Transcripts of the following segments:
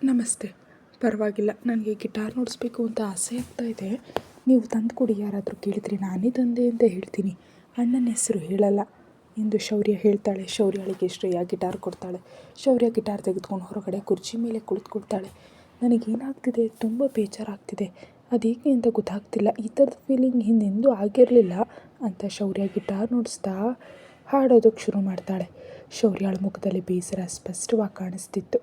ನಮಸ್ತೆ. ಪರವಾಗಿಲ್ಲ, ನನಗೆ ಗಿಟಾರ್ ನುಡಿಸ್ಬೇಕು ಅಂತ ಆಸೆ ಆಗ್ತಾ ಇದೆ. ನೀವು ತಂದು ಕೊಡಿ. ಯಾರಾದರೂ ಕೇಳಿದರೆ ನಾನೇ ತಂದೆ ಅಂತ ಹೇಳ್ತೀನಿ, ಅಣ್ಣನ ಹೆಸರು ಹೇಳಲ್ಲ ಎಂದು ಶೌರ್ಯ ಹೇಳ್ತಾಳೆ. ಶೌರ್ಯಳಿಗೆ ಶ್ರೇಯಾ ಗಿಟಾರ್ ಕೊಡ್ತಾಳೆ. ಶೌರ್ಯ ಗಿಟಾರ್ ತೆಗೆದುಕೊಂಡು ಹೊರಗಡೆ ಕುರ್ಚಿ ಮೇಲೆ ಕುಳಿತುಕೊಳ್ತಾಳೆ. ನನಗೇನಾಗ್ತಿದೆ, ತುಂಬ ಬೇಜಾರಾಗ್ತಿದೆ, ಅದೇಕೆ ಅಂತ ಗೊತ್ತಾಗ್ತಿಲ್ಲ. ಈ ಥರದ ಫೀಲಿಂಗ್ ಹಿಂದೆಂದೂ ಆಗಿರಲಿಲ್ಲ ಅಂತ ಶೌರ್ಯ ಗಿಟಾರ್ ನುಡಿಸ್ತಾ ಹಾಡೋದಕ್ಕೆ ಶುರು ಮಾಡ್ತಾಳೆ. ಶೌರ್ಯಳ ಮುಖದಲ್ಲಿ ಬೇಸರ ಸ್ಪಷ್ಟವಾಗಿ ಕಾಣಿಸ್ತಿತ್ತು.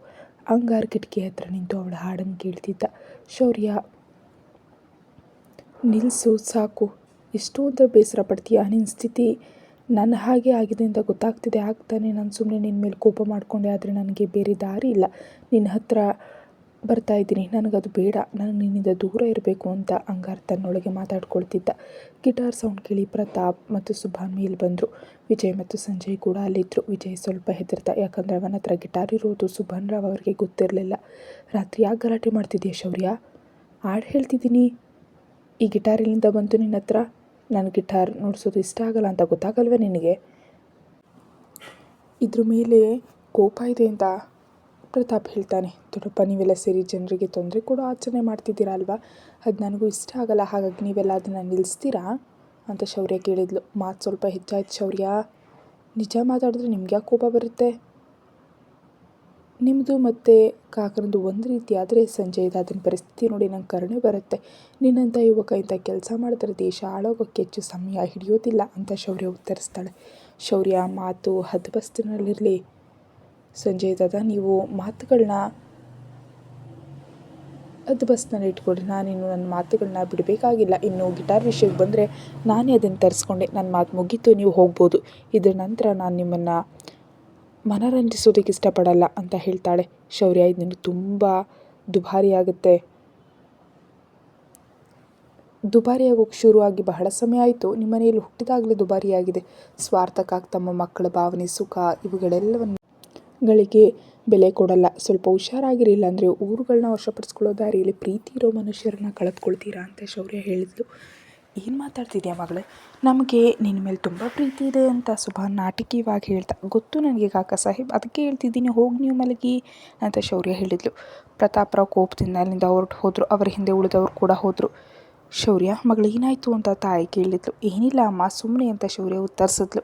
ಅಂಗಾರ್ ಕಿಟಕಿ ಹತ್ರ ನಿಂತು ಅವಳ ಹಾಡನ್ನು ಕೇಳ್ತಿದ್ದ. ಶೌರ್ಯ, ನಿಲ್ಲಿಸು ಸಾಕು, ಎಷ್ಟೊಂದು ಬೇಸರ ಪಡ್ತೀಯ. ನಿನ್ನ ಸ್ಥಿತಿ ನನ್ನ ಹಾಗೆ ಆಗಿದೆ ಅಂತ ಗೊತ್ತಾಗ್ತಿದೆ. ಆಗ್ತಾನೆ ನಾನು ಸುಮ್ಮನೆ ನಿನ್ನ ಮೇಲೆ ಕೋಪ ಮಾಡಿಕೊಂಡೆ, ಆದರೆ ನನಗೆ ಬೇರೆ ದಾರಿ ಇಲ್ಲ. ನಿನ್ನ ಹತ್ರ ಬರ್ತಾ ಇದ್ದೀನಿ, ನನಗದು ಬೇಡ, ನನಗೆ ನಿನ್ನಿಂದ ದೂರ ಇರಬೇಕು ಅಂತ ಅಂಗಾರ್ ತನ್ನೊಳಗೆ ಮಾತಾಡ್ಕೊಳ್ತಿದ್ದ. ಗಿಟಾರ್ ಸೌಂಡ್ ಕೇಳಿ ಪ್ರತಾಪ್ ಮತ್ತು ಸುಭಾನ್ ಮೇಲೆ ಬಂದರು. ವಿಜಯ್ ಮತ್ತು ಸಂಜಯ್ ಕೂಡ ಅಲ್ಲಿದ್ದರು. ವಿಜಯ್ ಸ್ವಲ್ಪ ಹೆದರ್ತ, ಯಾಕಂದರೆ ಅವನ ಹತ್ರ ಗಿಟಾರ್ ಇರೋದು ಸುಭಾನ್ ರಾವ್ ಅವರಿಗೆ ಗೊತ್ತಿರಲಿಲ್ಲ. ರಾತ್ರಿ ಯಾಕೆ ಗಲಾಟೆ ಮಾಡ್ತಿದ್ದೀಯ ಶೌರ್ಯ? ಹಾಡು ಹೇಳ್ತಿದ್ದೀನಿ, ಈ ಗಿಟಾರ್ ಎಲ್ಲಿಂದ ಬಂತು ನಿನ್ನ ಹತ್ರ? ನಾನು ಗಿಟಾರ್ ನುಡಿಸೋದು ಇಷ್ಟ ಆಗಲ್ಲ ಅಂತ ಗೊತ್ತಾಗಲ್ವೇ ನಿನಗೆ? ಇದ್ರ ಮೇಲೆ ಕೋಪ ಇದೆ ಅಂತ ಪ್ರತಾಪ್ ಹೇಳ್ತಾನೆ. ದೊಡ್ಡಪ್ಪ, ನೀವೆಲ್ಲ ಸೇರಿ ಜನರಿಗೆ ತೊಂದರೆ ಕೊಡೋ ಆಚರಣೆ ಮಾಡ್ತಿದ್ದೀರಾ ಅಲ್ವಾ? ಅದು ನನಗೂ ಇಷ್ಟ ಆಗಲ್ಲ, ಹಾಗಾಗಿ ನೀವೆಲ್ಲ ಅದನ್ನು ನಿಲ್ಲಿಸ್ತೀರಾ ಅಂತ ಶೌರ್ಯ ಕೇಳಿದ್ಲು. ಮಾತು ಸ್ವಲ್ಪ ಹೆಚ್ಚಾಯ್ತು ಶೌರ್ಯ. ನಿಜ ಮಾತಾಡಿದ್ರೆ ನಿಮ್ಗೆ ಯಾಕೆ ಕೋಪ ಬರುತ್ತೆ? ನಿಮ್ಮದು ಮತ್ತು ಕಾಕನದು ಒಂದು ರೀತಿ ಆದರೆ ಸಂಜಯ್ ಅದನ್ನ ಪರಿಸ್ಥಿತಿ ನೋಡಿ ನಂಗೆ ಕರುಣೆ ಬರುತ್ತೆ. ನಿನ್ನಂಥ ಯುವಕ ಇಂಥ ಕೆಲಸ ಮಾಡಿದ್ರೆ ದೇಶ ಆಳೋಗೋಕ್ಕೆ ಹೆಚ್ಚು ಸಮಯ ಹಿಡಿಯೋದಿಲ್ಲ ಅಂತ ಶೌರ್ಯ ಉತ್ತರಿಸ್ತಾಳೆ. ಶೌರ್ಯ ಮಾತು ಹದ್ಬಸ್ತಿನಲ್ಲಿರಲಿ. ಸಂಜಯ್ ದಾದಾ, ನೀವು ಮಾತುಗಳನ್ನ ಹದ್ಬಸ್ತಿನಲ್ಲಿ ಇಟ್ಕೊಡಿ. ನಾನಿನ್ನು ನನ್ನ ಮಾತುಗಳನ್ನ ಬಿಡಬೇಕಾಗಿಲ್ಲ. ಇನ್ನು ಗಿಟಾರ್ ವಿಷಯಕ್ಕೆ ಬಂದರೆ ನಾನೇ ಅದನ್ನು ತರಿಸ್ಕೊಂಡೆ, ನನ್ನ ಮಾತು ಮುಗೀತು, ನೀವು ಹೋಗ್ಬೋದು. ಇದರ ನಂತರ ನಾನು ನಿಮ್ಮನ್ನು ಮನರಂಜಿಸೋದಕ್ಕೆ ಇಷ್ಟಪಡಲ್ಲ ಅಂತ ಹೇಳ್ತಾಳೆ. ಶೌರ್ಯ, ಇದು ನಿನಗೆ ತುಂಬ ದುಬಾರಿಯಾಗೋಕ್ಕೆ ಶುರುವಾಗಿ ಬಹಳ ಸಮಯ ಆಯಿತು. ನಿಮ್ಮ ಮನೆಯಲ್ಲಿ ಹುಟ್ಟಿದಾಗಲೇ ದುಬಾರಿಯಾಗಿದೆ. ಸ್ವಾರ್ಥಕ್ಕಾಗಿ ತಮ್ಮ ಮಕ್ಕಳ ಭಾವನೆ, ಸುಖ ಇವುಗಳೆಲ್ಲವನ್ನುಗಳಿಗೆ ಬೆಲೆ ಕೊಡಲ್ಲ. ಸ್ವಲ್ಪ ಹುಷಾರಾಗಿರಿ, ಇಲ್ಲಾಂದರೆ ಊರುಗಳನ್ನ ವಶಪಡಿಸ್ಕೊಳ್ಳೋ ದಾರಿಯಲ್ಲಿ ಪ್ರೀತಿ ಇರೋ ಮನುಷ್ಯರನ್ನ ಕಳೆದುಕೊಳ್ತೀರಾ ಅಂತ ಶೌರ್ಯ ಹೇಳಿದ್ಲು. ಏನು ಮಾತಾಡ್ತಿದ್ಯಾ ಮಗಳೇ? ನಮಗೆ ನಿನ್ನ ಮೇಲೆ ತುಂಬ ಪ್ರೀತಿ ಇದೆ ಅಂತ ಸುಭಾನ್ ನಾಟಕೀಯವಾಗಿ ಹೇಳ್ತಾ. ಗೊತ್ತು ನನಗೆ ಕಾಕ ಸಾಹೇಬ್, ಅದಕ್ಕೆ ಹೇಳ್ತಿದ್ದೀನಿ, ಹೋಗಿ ನೀವು ಮಲಗಿ ಅಂತ ಶೌರ್ಯ ಹೇಳಿದ್ಲು. ಪ್ರತಾಪ್ರಾವ್ ಕೋಪದಿಂದ ಅಲ್ಲಿಂದ ಹೊರಟು ಹೋದರು. ಅವರ ಹಿಂದೆ ಉಳಿದವರು ಕೂಡ ಹೋದರು. ಶೌರ್ಯ, ಮಗಳು ಏನಾಯಿತು ಅಂತ ತಾಯಿ ಕೇಳಿದ್ಲು. ಏನಿಲ್ಲ ಅಮ್ಮ, ಸುಮ್ಮನೆ ಅಂತ ಶೌರ್ಯ ಉತ್ತರಿಸಿದ್ಲು.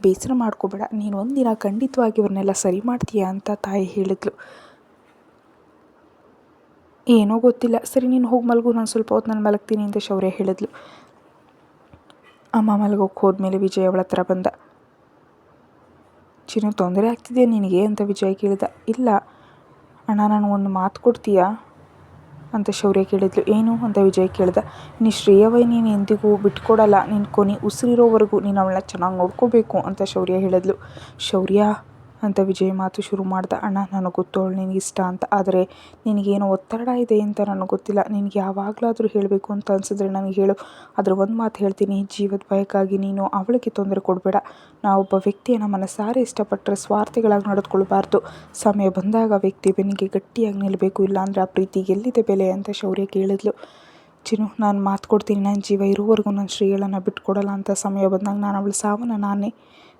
ಬೇಸರ ಮಾಡ್ಕೋಬೇಡ, ನೀನು ಒಂದಿನ ಖಂಡಿತವಾಗಿ ಇವ್ರನ್ನೆಲ್ಲ ಸರಿ ಮಾಡ್ತೀಯಾ ಅಂತ ತಾಯಿ ಹೇಳಿದ್ಲು. ಏನೋ ಗೊತ್ತಿಲ್ಲ, ಸರಿ ನೀನು ಹೋಗಿ ಮಲಗು, ನಾನು ಸ್ವಲ್ಪ ಹೊತ್ತು ನಾನು ಮಲಗ್ತೀನಿ ಅಂತ ಶೌರ್ಯ ಹೇಳಿದ್ಲು. ಅಮ್ಮ ಮಲಗೋಕ್ಕೆ ಹೋದ್ಮೇಲೆ ವಿಜಯ್ ಅವಳ ಹತ್ರ ಬಂದ. ಚಿನ್ನು, ತೊಂದರೆ ಆಗ್ತಿದೆಯಾ ನಿನಗೆ ಅಂತ ವಿಜಯ್ ಕೇಳಿದ. ಇಲ್ಲ ಅಣ್ಣ, ನಾನು ಒಂದು ಮಾತು ಕೊಡ್ತೀಯಾ ಅಂತ ಶೌರ್ಯ ಕೇಳಿದ್ಲು. ಏನು ಅಂತ ವಿಜಯ್ ಕೇಳಿದ. ನೀ ಶ್ರೇಯವೈ ನೀನು ಎಂದಿಗೂ ಬಿಟ್ಕೊಡಲ್ಲ, ನಿನ್ನ ಕೊನೆ ಉಸಿರಿರೋವರೆಗೂ ನೀನು ಅವಳನ್ನ ಚೆನ್ನಾಗಿ ನೋಡ್ಕೋಬೇಕು ಅಂತ ಶೌರ್ಯ ಹೇಳಿದ್ಲು. ಶೌರ್ಯ ಅಂತ ವಿಜಯ್ ಮಾತು ಶುರು ಮಾಡ್ದ. ಅಣ್ಣ, ನನಗೆ ಗೊತ್ತು ಅವಳು ನಿನಗಿಷ್ಟ ಅಂತ, ಆದರೆ ನಿನಗೇನೋ ಒತ್ತಡ ಇದೆ ಅಂತ ನನಗೆ ಗೊತ್ತಿಲ್ಲ. ನಿನಗೆ ಯಾವಾಗಲಾದರೂ ಹೇಳಬೇಕು ಅಂತ ಅನಿಸಿದ್ರೆ ನನಗೆ ಹೇಳು. ಆದರೆ ಒಂದು ಮಾತು ಹೇಳ್ತೀನಿ, ಜೀವದ ಭಯಕ್ಕಾಗಿ ನೀನು ಅವಳಿಗೆ ತೊಂದರೆ ಕೊಡಬೇಡ. ನಾವೊಬ್ಬ ವ್ಯಕ್ತಿಯನ್ನು ಮನಸಾರೆ ಇಷ್ಟಪಟ್ಟರೆ ಸ್ವಾರ್ಥಿಗಳಾಗಿ ನಡೆದುಕೊಳ್ಬಾರ್ದು. ಸಮಯ ಬಂದಾಗ ವ್ಯಕ್ತಿ ಬೆನ್ನಿಗೆ ಗಟ್ಟಿಯಾಗಿ ನಿಲ್ಲಬೇಕು, ಇಲ್ಲಾಂದರೆ ಆ ಪ್ರೀತಿಗೆ ಎಲ್ಲಿದೆ ಬೆಲೆ ಅಂತ ಶೌರ್ಯ ಕೇಳಿದ್ಲು. ಚಿನ್ನು, ನಾನು ಮಾತು ಕೊಡ್ತೀನಿ, ನನ್ನ ಜೀವ ಇರುವವರೆಗೂ ನಾನು ಶ್ರೇಯಳನ್ನು ಬಿಟ್ಕೊಡಲ್ಲ ಅಂತ. ಸಮಯ ಬಂದಾಗ ನಾನು ಅವಳ ಸಾವನ್ನು ನಾನೇ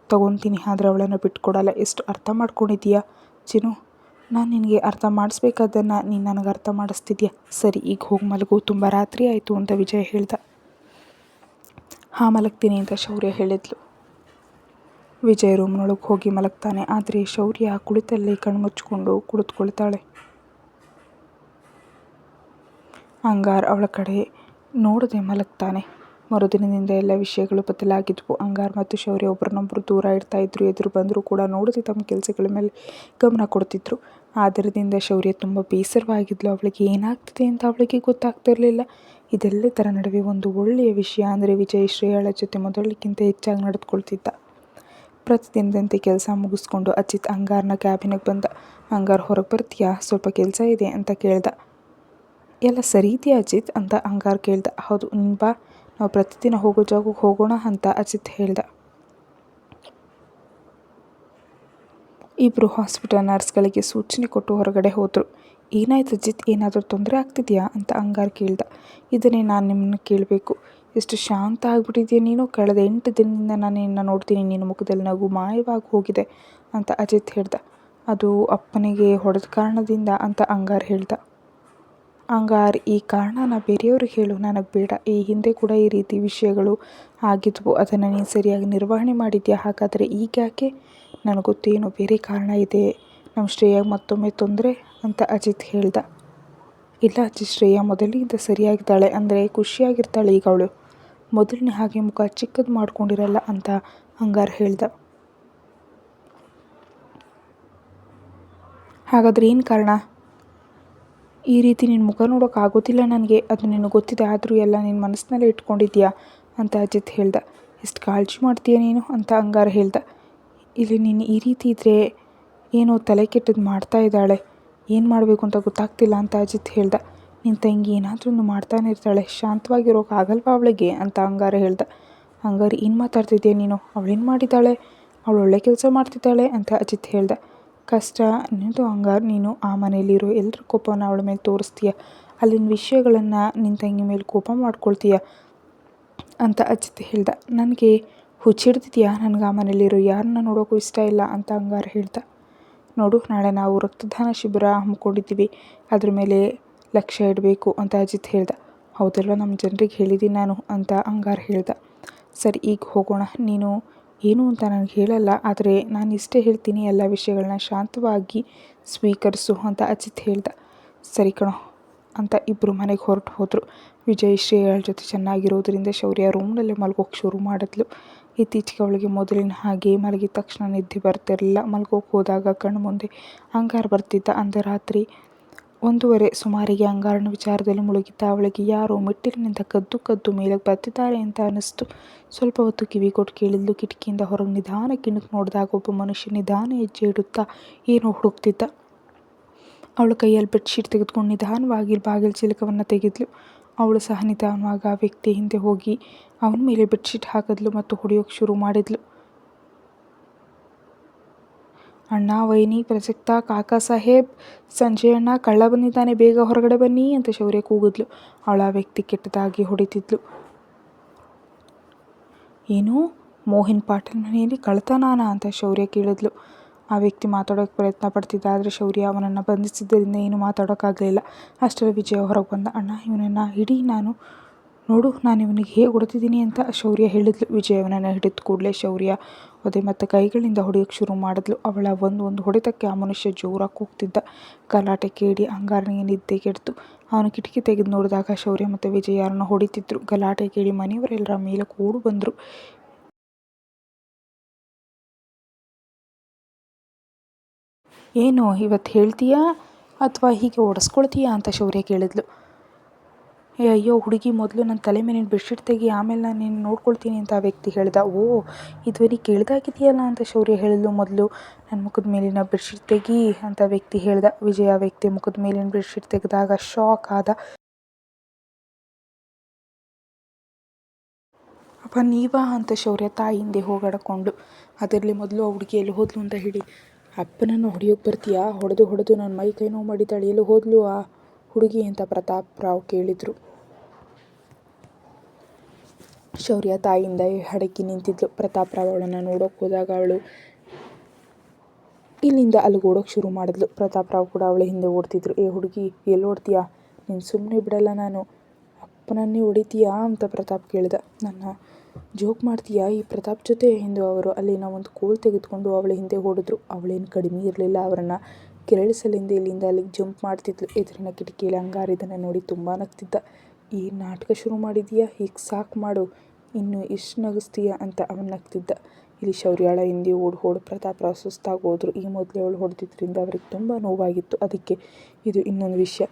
ತಗೊತೀನಿ, ಆದರೆ ಅವಳನ್ನು ಬಿಟ್ಕೊಡಲ್ಲ. ಎಷ್ಟು ಅರ್ಥ ಮಾಡ್ಕೊಂಡಿದ್ದೀಯಾ ಚಿನ್ನು? ನಾನು ನಿನಗೆ ಅರ್ಥ ಮಾಡಿಸ್ಬೇಕಾದ್ದನ್ನು ನೀನು ನನಗೆ ಅರ್ಥ ಮಾಡಿಸ್ತಿದ್ಯಾ? ಸರಿ, ಈಗ ಹೋಗಿ ಮಲಗು, ತುಂಬ ರಾತ್ರಿ ಆಯಿತು ಅಂತ ವಿಜಯ್ ಹೇಳ್ದ. ಹಾಂ, ಮಲಗ್ತೀನಿ ಅಂತ ಶೌರ್ಯ ಹೇಳಿದ್ಲು. ವಿಜಯ್ ರೂಮ್ನೊಳಗೆ ಹೋಗಿ ಮಲಗ್ತಾನೆ. ಆದರೆ ಶೌರ್ಯ ಕುಳಿತಲ್ಲೇ ಕಣ್ಮುಚ್ಕೊಂಡು ಕುಳಿತುಕೊಳ್ತಾಳೆ. ಅಂಗಾರ್ ಅವಳ ಕಡೆ ನೋಡದೆ ಮಲಗ್ತಾನೆ. ಮರುದಿನದಿಂದ ಎಲ್ಲ ವಿಷಯಗಳು ಬದಲಾಗಿದ್ವು. ಅಂಗಾರ್ ಮತ್ತು ಶೌರ್ಯ ಒಬ್ಬರನ್ನೊಬ್ಬರು ದೂರ ಇಡ್ತಾ ಇದ್ರು. ಎದುರು ಬಂದರೂ ಕೂಡ ನೋಡದೆ ತಮ್ಮ ಕೆಲಸಗಳ ಮೇಲೆ ಗಮನ ಕೊಡ್ತಿದ್ರು. ಆ ದಿನದಿಂದ ಶೌರ್ಯ ತುಂಬ ಬೇಸರವಾಗಿದ್ಲು. ಅವಳಿಗೆ ಏನಾಗ್ತಿದೆ ಅಂತ ಅವಳಿಗೆ ಗೊತ್ತಾಗ್ತಿರಲಿಲ್ಲ. ಇದೆಲ್ಲದರ ನಡುವೆ ಒಂದು ಒಳ್ಳೆಯ ವಿಷಯ ಅಂದರೆ ವಿಜಯ್ ಶ್ರೇಯಳ ಜೊತೆ ಮೊದಲಿಗಿಂತ ಹೆಚ್ಚಾಗಿ ನಡೆದುಕೊಳ್ತಿದ್ದ. ಪ್ರತಿದಿನದಂತೆ ಕೆಲಸ ಮುಗಿಸ್ಕೊಂಡು ಅಜಿತ್ ಅಂಗಾರ್ನ ಕ್ಯಾಬಿನಿಗೆ ಬಂದ. ಅಂಗಾರ್, ಹೊರಗೆ ಬರ್ತೀಯಾ? ಸ್ವಲ್ಪ ಕೆಲಸ ಇದೆ ಅಂತ ಕೇಳ್ದ. ಎಲ್ಲ ಸರಿ ಇದೆಯಾ ಅಜಿತ್ ಅಂತ ಅಂಗಾರ್ ಕೇಳ್ದ. ಹೌದು, ನೀನು ಬಾ, ನಾವು ಪ್ರತಿದಿನ ಹೋಗೋ ಜಾಗಕ್ಕೆ ಹೋಗೋಣ ಅಂತ ಅಜಿತ್ ಹೇಳ್ದ. ಇಬ್ಬರು ಹಾಸ್ಪಿಟಲ್ ನರ್ಸ್ಗಳಿಗೆ ಸೂಚನೆ ಕೊಟ್ಟು ಹೊರಗಡೆ ಹೋದರು. ಏನಾಯ್ತು ಅಜಿತ್, ಏನಾದರೂ ತೊಂದರೆ ಆಗ್ತಿದೆಯಾ ಅಂತ ಅಂಗಾರ್ ಕೇಳ್ದ. ಇದನ್ನೇ ನಾನು ನಿಮ್ಮನ್ನು ಕೇಳಬೇಕು. ಎಷ್ಟು ಶಾಂತ ಆಗಿಬಿಟ್ಟಿದೆಯಾ ನೀನು? ಕಳೆದ 8 ದಿನದಿಂದ ನಾನು ನಿನ್ನ ನೋಡ್ತೀನಿ, ನಿನ್ನ ಮುಖದಲ್ಲಿ ನಗು ಮಾಯವಾಗಿ ಹೋಗಿದೆ ಅಂತ ಅಜಿತ್ ಹೇಳ್ದ. ಅದು ಅಪ್ಪನಿಗೆ ಹೊಡೆದ ಕಾರಣದಿಂದ ಅಂತ ಅಂಗಾರ್ ಹೇಳ್ದ. ಅಂಗಾರ್, ಈ ಕಾರಣನ ಬೇರೆಯವ್ರಿಗೆ ಹೇಳು, ನನಗೆ ಬೇಡ. ಈ ಹಿಂದೆ ಕೂಡ ಈ ರೀತಿ ವಿಷಯಗಳು ಆಗಿದ್ವು, ಅದನ್ನು ನೀನು ಸರಿಯಾಗಿ ನಿರ್ವಹಣೆ ಮಾಡಿದ್ಯಾ. ಹಾಗಾದರೆ ಈಗ ಯಾಕೆ? ನನಗೊತ್ತು, ಏನೋ ಬೇರೆ ಕಾರಣ ಇದೆ. ನಮ್ಮ ಶ್ರೇಯಾಗೆ ಮತ್ತೊಮ್ಮೆ ತೊಂದರೆ ಅಂತ ಅಜಿತ್ ಹೇಳ್ದ. ಇಲ್ಲ ಅಜ್ಜಿ, ಶ್ರೇಯಾ ಮೊದಲಿಗಿಂತ ಸರಿಯಾಗಿದ್ದಾಳೆ. ಅಂದರೆ ಖುಷಿಯಾಗಿರ್ತಾಳೆ ಈಗ ಅವಳು. ಮೊದಲಿನ ಹಾಗೆ ಮುಖ ಚಿಕ್ಕದು ಮಾಡ್ಕೊಂಡಿರಲ್ಲ ಅಂತ ಅಂಗಾರ್ ಹೇಳ್ದ. ಹಾಗಾದ್ರೆ ಏನು ಕಾರಣ? ಈ ರೀತಿ ನಿನ್ನ ಮುಖ ನೋಡೋಕೆ ಆಗೋದಿಲ್ಲ ನನಗೆ, ಅದು ನಿನಗೆ ಗೊತ್ತಿದೆ. ಆದರೂ ಎಲ್ಲ ನಿನ್ನ ಮನಸ್ಸಿನಲ್ಲೇ ಇಟ್ಕೊಂಡಿದ್ಯಾ ಅಂತ ಅಜಿತ್ ಹೇಳ್ದ. ಎಷ್ಟು ಕಾಳಜಿ ಮಾಡ್ತೀಯ ನೀನು ಅಂತ ಅಂಗಾರ್ ಹೇಳ್ದ. ಇಲ್ಲಿ ನೀನು ಈ ರೀತಿ ಇದ್ದರೆ ಏನೋ ತಲೆ ಕೆಟ್ಟದ್ದು ಮಾಡ್ತಾ ಇದ್ದಾಳೆ, ಏನು ಮಾಡಬೇಕು ಅಂತ ಗೊತ್ತಾಗ್ತಿಲ್ಲ ಅಂತ ಅಜಿತ್ ಹೇಳ್ದ. ನಿನ್ನ ತಂಗಿ ಏನಾದರೂ ಒಂದು ಮಾಡ್ತಾನೆ ಇರ್ತಾಳೆ, ಶಾಂತವಾಗಿರೋಕೆ ಆಗಲ್ವಾ ಅವಳಿಗೆ ಅಂತ ಅಂಗಾರ ಹೇಳ್ದ. ಅಂಗಾರ್, ಏನು ಮಾತಾಡ್ತಿದ್ಯಾ ನೀನು? ಅವಳೇನು ಮಾಡಿದ್ದಾಳೆ? ಅವಳು ಒಳ್ಳೆ ಕೆಲಸ ಮಾಡ್ತಿದ್ದಾಳೆ ಅಂತ ಅಜಿತ್ ಹೇಳ್ದ. ಕಷ್ಟ ನಿನ್ನದು ಅಂಗಾರ್. ನೀನು ಆ ಮನೆಯಲ್ಲಿರೋ ಎಲ್ಲರ ಕೋಪವನ್ನು ಅವಳ ಮೇಲೆ ತೋರಿಸ್ತೀಯ, ಅಲ್ಲಿನ ವಿಷಯಗಳನ್ನು ನಿನ್ನ ತಂಗಿ ಮೇಲೆ ಕೋಪ ಮಾಡ್ಕೊಳ್ತೀಯ ಅಂತ ಅಜಿತ್ ಹೇಳ್ದ. ನನಗೆ ಹುಚ್ಚಿಡ್ದಿದ್ಯಾ? ನನಗೆ ಆ ಮನೆಯಲ್ಲಿರೋ ಯಾರನ್ನ ನೋಡೋಕ್ಕೂ ಇಷ್ಟ ಇಲ್ಲ ಅಂತ ಅಂಗಾರ ಹೇಳ್ದ. ನೋಡು, ನಾಳೆ ನಾವು ರಕ್ತದಾನ ಶಿಬಿರ ಹಮ್ಮಿಕೊಂಡಿದ್ದೀವಿ, ಅದ್ರ ಮೇಲೆ ಲಕ್ಷ್ಯ ಇಡಬೇಕು ಅಂತ ಅಜಿತ್ ಹೇಳ್ದ. ಹೌದಲ್ವ, ನಮ್ಮ ಜನರಿಗೆ ಹೇಳಿದ್ದೀನಿ ನಾನು ಅಂತ ಅಂಗಾರ್ ಹೇಳ್ದ. ಸರಿ, ಈಗ ಹೋಗೋಣ. ನೀನು ಏನು ಅಂತ ನನಗೆ ಹೇಳಲ್ಲ, ಆದರೆ ನಾನು ಇಷ್ಟೇ ಹೇಳ್ತೀನಿ, ಎಲ್ಲ ವಿಷಯಗಳನ್ನ ಶಾಂತವಾಗಿ ಸ್ವೀಕರಿಸು ಅಂತ ಅಜಿತ್ ಹೇಳ್ದ. ಸರಿ ಕಣೋ ಅಂತ ಇಬ್ಬರು ಮನೆಗೆ ಹೊರಟು ಹೋದರು. ವಿಜಯ್ ಶ್ರೇಯಾಳ ಜೊತೆ ಚೆನ್ನಾಗಿರೋದ್ರಿಂದ ಶೌರ್ಯ ರೂಮ್ನಲ್ಲೇ ಮಲ್ಗೋಕೆ ಶುರು ಮಾಡಿದ್ಲು. ಇತ್ತೀಚೆಗೆ ಅವಳಿಗೆ ಮೊದಲಿನ ಹಾಗೆ ಮಲಗಿದ ತಕ್ಷಣ ನಿದ್ದೆ ಬರ್ತಿರಲಿಲ್ಲ. ಮಲ್ಗೋಕೆ ಹೋದಾಗ ಕಣ್ಣು ಮುಂದೆ ಅಂಗಾರ್ ಬರ್ತಿದ್ದ. ಅಂದ ರಾತ್ರಿ 1:30 ಸುಮಾರಿಗೆ ಅಂಗಾರನ ವಿಚಾರದಲ್ಲಿ ಮುಳುಗಿದ್ದ ಅವಳಿಗೆ ಯಾರೋ ಮೆಟ್ಟಿಲಿನಿಂದ ಕದ್ದು ಕದ್ದು ಮೇಲಕ್ಕೆ ಬರ್ತಿದ್ದಾರೆ ಅಂತ ಅನ್ನಿಸ್ತು. ಸ್ವಲ್ಪ ಹೊತ್ತು ಕಿವಿ ಕೊಟ್ಟು ಕೇಳಿದ್ಲು. ಕಿಟಕಿಯಿಂದ ಹೊರಗೆ ನಿಧಾನಕ್ಕೆ ಇಣುಕು ನೋಡಿದಾಗ ಒಬ್ಬ ಮನುಷ್ಯ ನಿಧಾನ ಹೆಜ್ಜೆ ಇಡುತ್ತಾ ಏನೋ ಹುಡುಕ್ತಿದ್ದ. ಅವಳ ಕೈಯಲ್ಲಿ ಬೆಡ್ಶೀಟ್ ತೆಗೆದುಕೊಂಡು ನಿಧಾನವಾಗಿ ಬಾಗಿಲು ಚಿಲಕವನ್ನು ತೆಗೆದ್ಲು. ಅವಳು ಸಹ ನಿಧಾನವಾಗಿ ಆ ವ್ಯಕ್ತಿ ಹಿಂದೆ ಹೋಗಿ ಅವನ ಮೇಲೆ ಬೆಡ್ಶೀಟ್ ಹಾಕಿದ್ಲು ಮತ್ತು ಹೊಡೆಯೋಕೆ ಶುರು ಮಾಡಿದ್ಲು. ಅಣ್ಣ, ವೈನಿ, ಪ್ರಸಕ್ತ, ಕಾಕಾ ಸಾಹೇಬ್, ಸಂಜಯ್ ಅಣ್ಣ, ಕಳ್ಳ ಬಂದಿದ್ದಾನೆ, ಬೇಗ ಹೊರಗಡೆ ಬನ್ನಿ ಅಂತ ಶೌರ್ಯ ಕೂಗಿದ್ಲು. ಅವಳ ಆ ವ್ಯಕ್ತಿ ಕೆಟ್ಟದಾಗಿ ಹೊಡಿತಿದ್ಲು. ಏನು, ಮೋಹನ್ ಪಾಟೀಲ್ ಮನೆಯಲ್ಲಿ ಕಳ್ಳತನಾನ ಅಂತ ಶೌರ್ಯ ಕೇಳಿದ್ಲು. ಆ ವ್ಯಕ್ತಿ ಮಾತಾಡೋಕ್ಕೆ ಪ್ರಯತ್ನ ಪಡ್ತಿದ್ದ, ಆದರೆ ಶೌರ್ಯ ಅವನನ್ನು ಬಂಧಿಸಿದ್ದರಿಂದ ಏನು ಮಾತಾಡೋಕ್ಕಾಗಲಿಲ್ಲ. ಅಷ್ಟರಲ್ಲಿ ವಿಜಯ ಹೊರಗೆ ಬಂದ. ಅಣ್ಣ, ಇವನನ್ನು ಹಿಡಿ, ನೋಡು ನಾನು ಇವನಿಗೆ ಹೇಗೆ ಹೊಡೆತಿದ್ದೀನಿ ಅಂತ ಶೌರ್ಯ ಹೇಳಿದ್ಲು. ವಿಜಯ್ ಅವನನ್ನು ಹಿಡಿದ ಕೂಡಲೇ ಶೌರ್ಯ ಒದೆ ಮತ್ತು ಕೈಗಳಿಂದ ಹೊಡೆಯೋಕ್ಕೆ ಶುರು ಮಾಡಿದ್ಲು. ಅವಳ ಒಂದು ಹೊಡೆತಕ್ಕೆ ಆ ಮನುಷ್ಯ ಜೋರಾಗಿ ಕೂಗ್ತಿದ್ದ. ಗಲಾಟೆ ಕೇಳಿ ಅಂಗಾರನಿಗೆ ನಿದ್ದೆ ಕೆಡ್ತು. ಅವನು ಕಿಟಕಿ ತೆಗೆದು ನೋಡಿದಾಗ ಶೌರ್ಯ ಮತ್ತು ವಿಜಯ್ ಯಾರನ್ನು ಹೊಡಿತಿದ್ರು. ಗಲಾಟೆ ಕೇಳಿ ಮನೆಯವರೆಲ್ಲರ ಮೇಲೆ ಓಡು ಬಂದರು. ಏನು ಇವತ್ತು ಹೇಳ್ತೀಯಾ ಅಥವಾ ಹೀಗೆ ಓಡಿಸ್ಕೊಳ್ತೀಯಾ ಅಂತ ಶೌರ್ಯ ಕೇಳಿದ್ಲು. ಅಯ್ಯೋ ಹುಡುಗಿ, ಮೊದಲು ನನ್ನ ತಲೆ ಮೇಲಿನ ಬೆಡ್ಶೀಟ್ ತೆಗಿ, ಆಮೇಲೆ ನಾನು ನಿನ್ನ ನೋಡ್ಕೊಳ್ತೀನಿ ಅಂತ ಆ ವ್ಯಕ್ತಿ ಹೇಳ್ದ. ಓ, ಧ್ವನಿ ಕೇಳ್ದಾಗಿದೆಯಲ್ಲ ಅಂತ ಶೌರ್ಯ ಹೇಳಿದ್ಲು. ಮೊದಲು ನನ್ನ ಮುಖದ ಮೇಲಿನ ಬೆಡ್ಶೀಟ್ ತೆಗಿ ಅಂತ ವ್ಯಕ್ತಿ ಹೇಳ್ದ. ವಿಜಯ ಆ ವ್ಯಕ್ತಿ ಮುಖದ ಮೇಲಿನ ಬೆಡ್ಶೀಟ್ ತೆಗೆದಾಗ ಶಾಕ್ ಆದ. ಅಪ್ಪ ನೀವಾ ಅಂತ ಶೌರ್ಯ ತಾಯಿ ಹಿಂದೆ ಹೋಗಾಡಿಕೊಂಡು, ಅದರಲ್ಲಿ ಮೊದಲು ಆ ಹುಡುಗಿ ಎಲ್ಲಿ ಹೋದ್ಲು ಅಂತ ಹೇಳಿ. ಅಪ್ಪನನ್ನು ಹೊಡೆಯೋಕೆ ಬರ್ತೀಯಾ? ಹೊಡೆದು ನನ್ನ ಮೈ ಕೈ ನೋವು ಮಾಡಿದ್ದಾಳೆ, ಎಲ್ಲಿ ಹೋದ್ಲು ಆ ಹುಡುಗಿ ಅಂತ ಪ್ರತಾಪ್ ರಾವ್ ಕೇಳಿದರು. ಶೌರ್ಯ ತಾಯಿಯಿಂದ ಹಡಕಿ ನಿಂತಿದ್ಲು. ಪ್ರತಾಪ್ ರಾವ್ ಅವಳನ್ನು ನೋಡೋಕೆ ಹೋದಾಗ ಅವಳು ಇಲ್ಲಿಂದ ಅಲ್ಲಿಗೆ ಓಡೋಕೆ ಶುರು ಮಾಡಿದ್ಲು. ಪ್ರತಾಪ್ ರಾವ್ ಕೂಡ ಅವಳ ಹಿಂದೆ ಓಡ್ತಿದ್ರು. ಏ ಹುಡುಗಿ, ಎಲ್ಲಿ ಓಡ್ತೀಯಾ? ನೀನು ಸುಮ್ಮನೆ ಬಿಡಲ್ಲ ನಾನು. ಅಪ್ಪನನ್ನೇ ಹೊಡಿತೀಯಾ ಅಂತ ಪ್ರತಾಪ್ ಕೇಳಿದ. ನನ್ನ ಜೋಕ್ ಮಾಡ್ತೀಯಾ ಈ ಪ್ರತಾಪ್ ಜೊತೆ ಎಂದು ಅವರು ಅಲ್ಲಿನ ಒಂದು ಕೋಲ್ ತೆಗೆದುಕೊಂಡು ಅವಳ ಹಿಂದೆ ಓಡಿದ್ರು. ಅವಳೇನು ಕಡಿಮೆ ಇರಲಿಲ್ಲ, ಅವರನ್ನು ಕೆರಳಿಸಲೆಂದು ಇಲ್ಲಿಂದ ಅಲ್ಲಿಗೆ ಜಂಪ್ ಮಾಡ್ತಿದ್ಲು. ಎದುರಿನ ಕಿಟಕಿಯಲ್ಲಿ ಅಂಗಾರ ಇದನ್ನು ನೋಡಿ ತುಂಬ ನಗ್ತಿದ್ದ. ಈ ನಾಟಕ ಶುರು ಮಾಡಿದೀಯಾ, ಈಗ ಸಾಕು ಮಾಡು, ಇನ್ನು ಎಷ್ಟು ನಗಿಸ್ತೀಯ ಅಂತ ಅವನು ನಗ್ತಿದ್ದ. ಇಲ್ಲಿ ಶೌರ್ಯಾಳ ಹಿಂದೆ ಓಡ್ ಪ್ರತಾಪ್ ರಾವ್ ಸುಸ್ತಾಗಿ ಹೋದ್ರು. ಈ ಮೊದಲೇ ಅವಳು ಹೊಡೆದಿದ್ದರಿಂದ ಅವರಿಗೆ ತುಂಬ ನೋವಾಗಿತ್ತು. ಅದಕ್ಕೆ ಇದು ಇನ್ನೊಂದು ವಿಷಯ.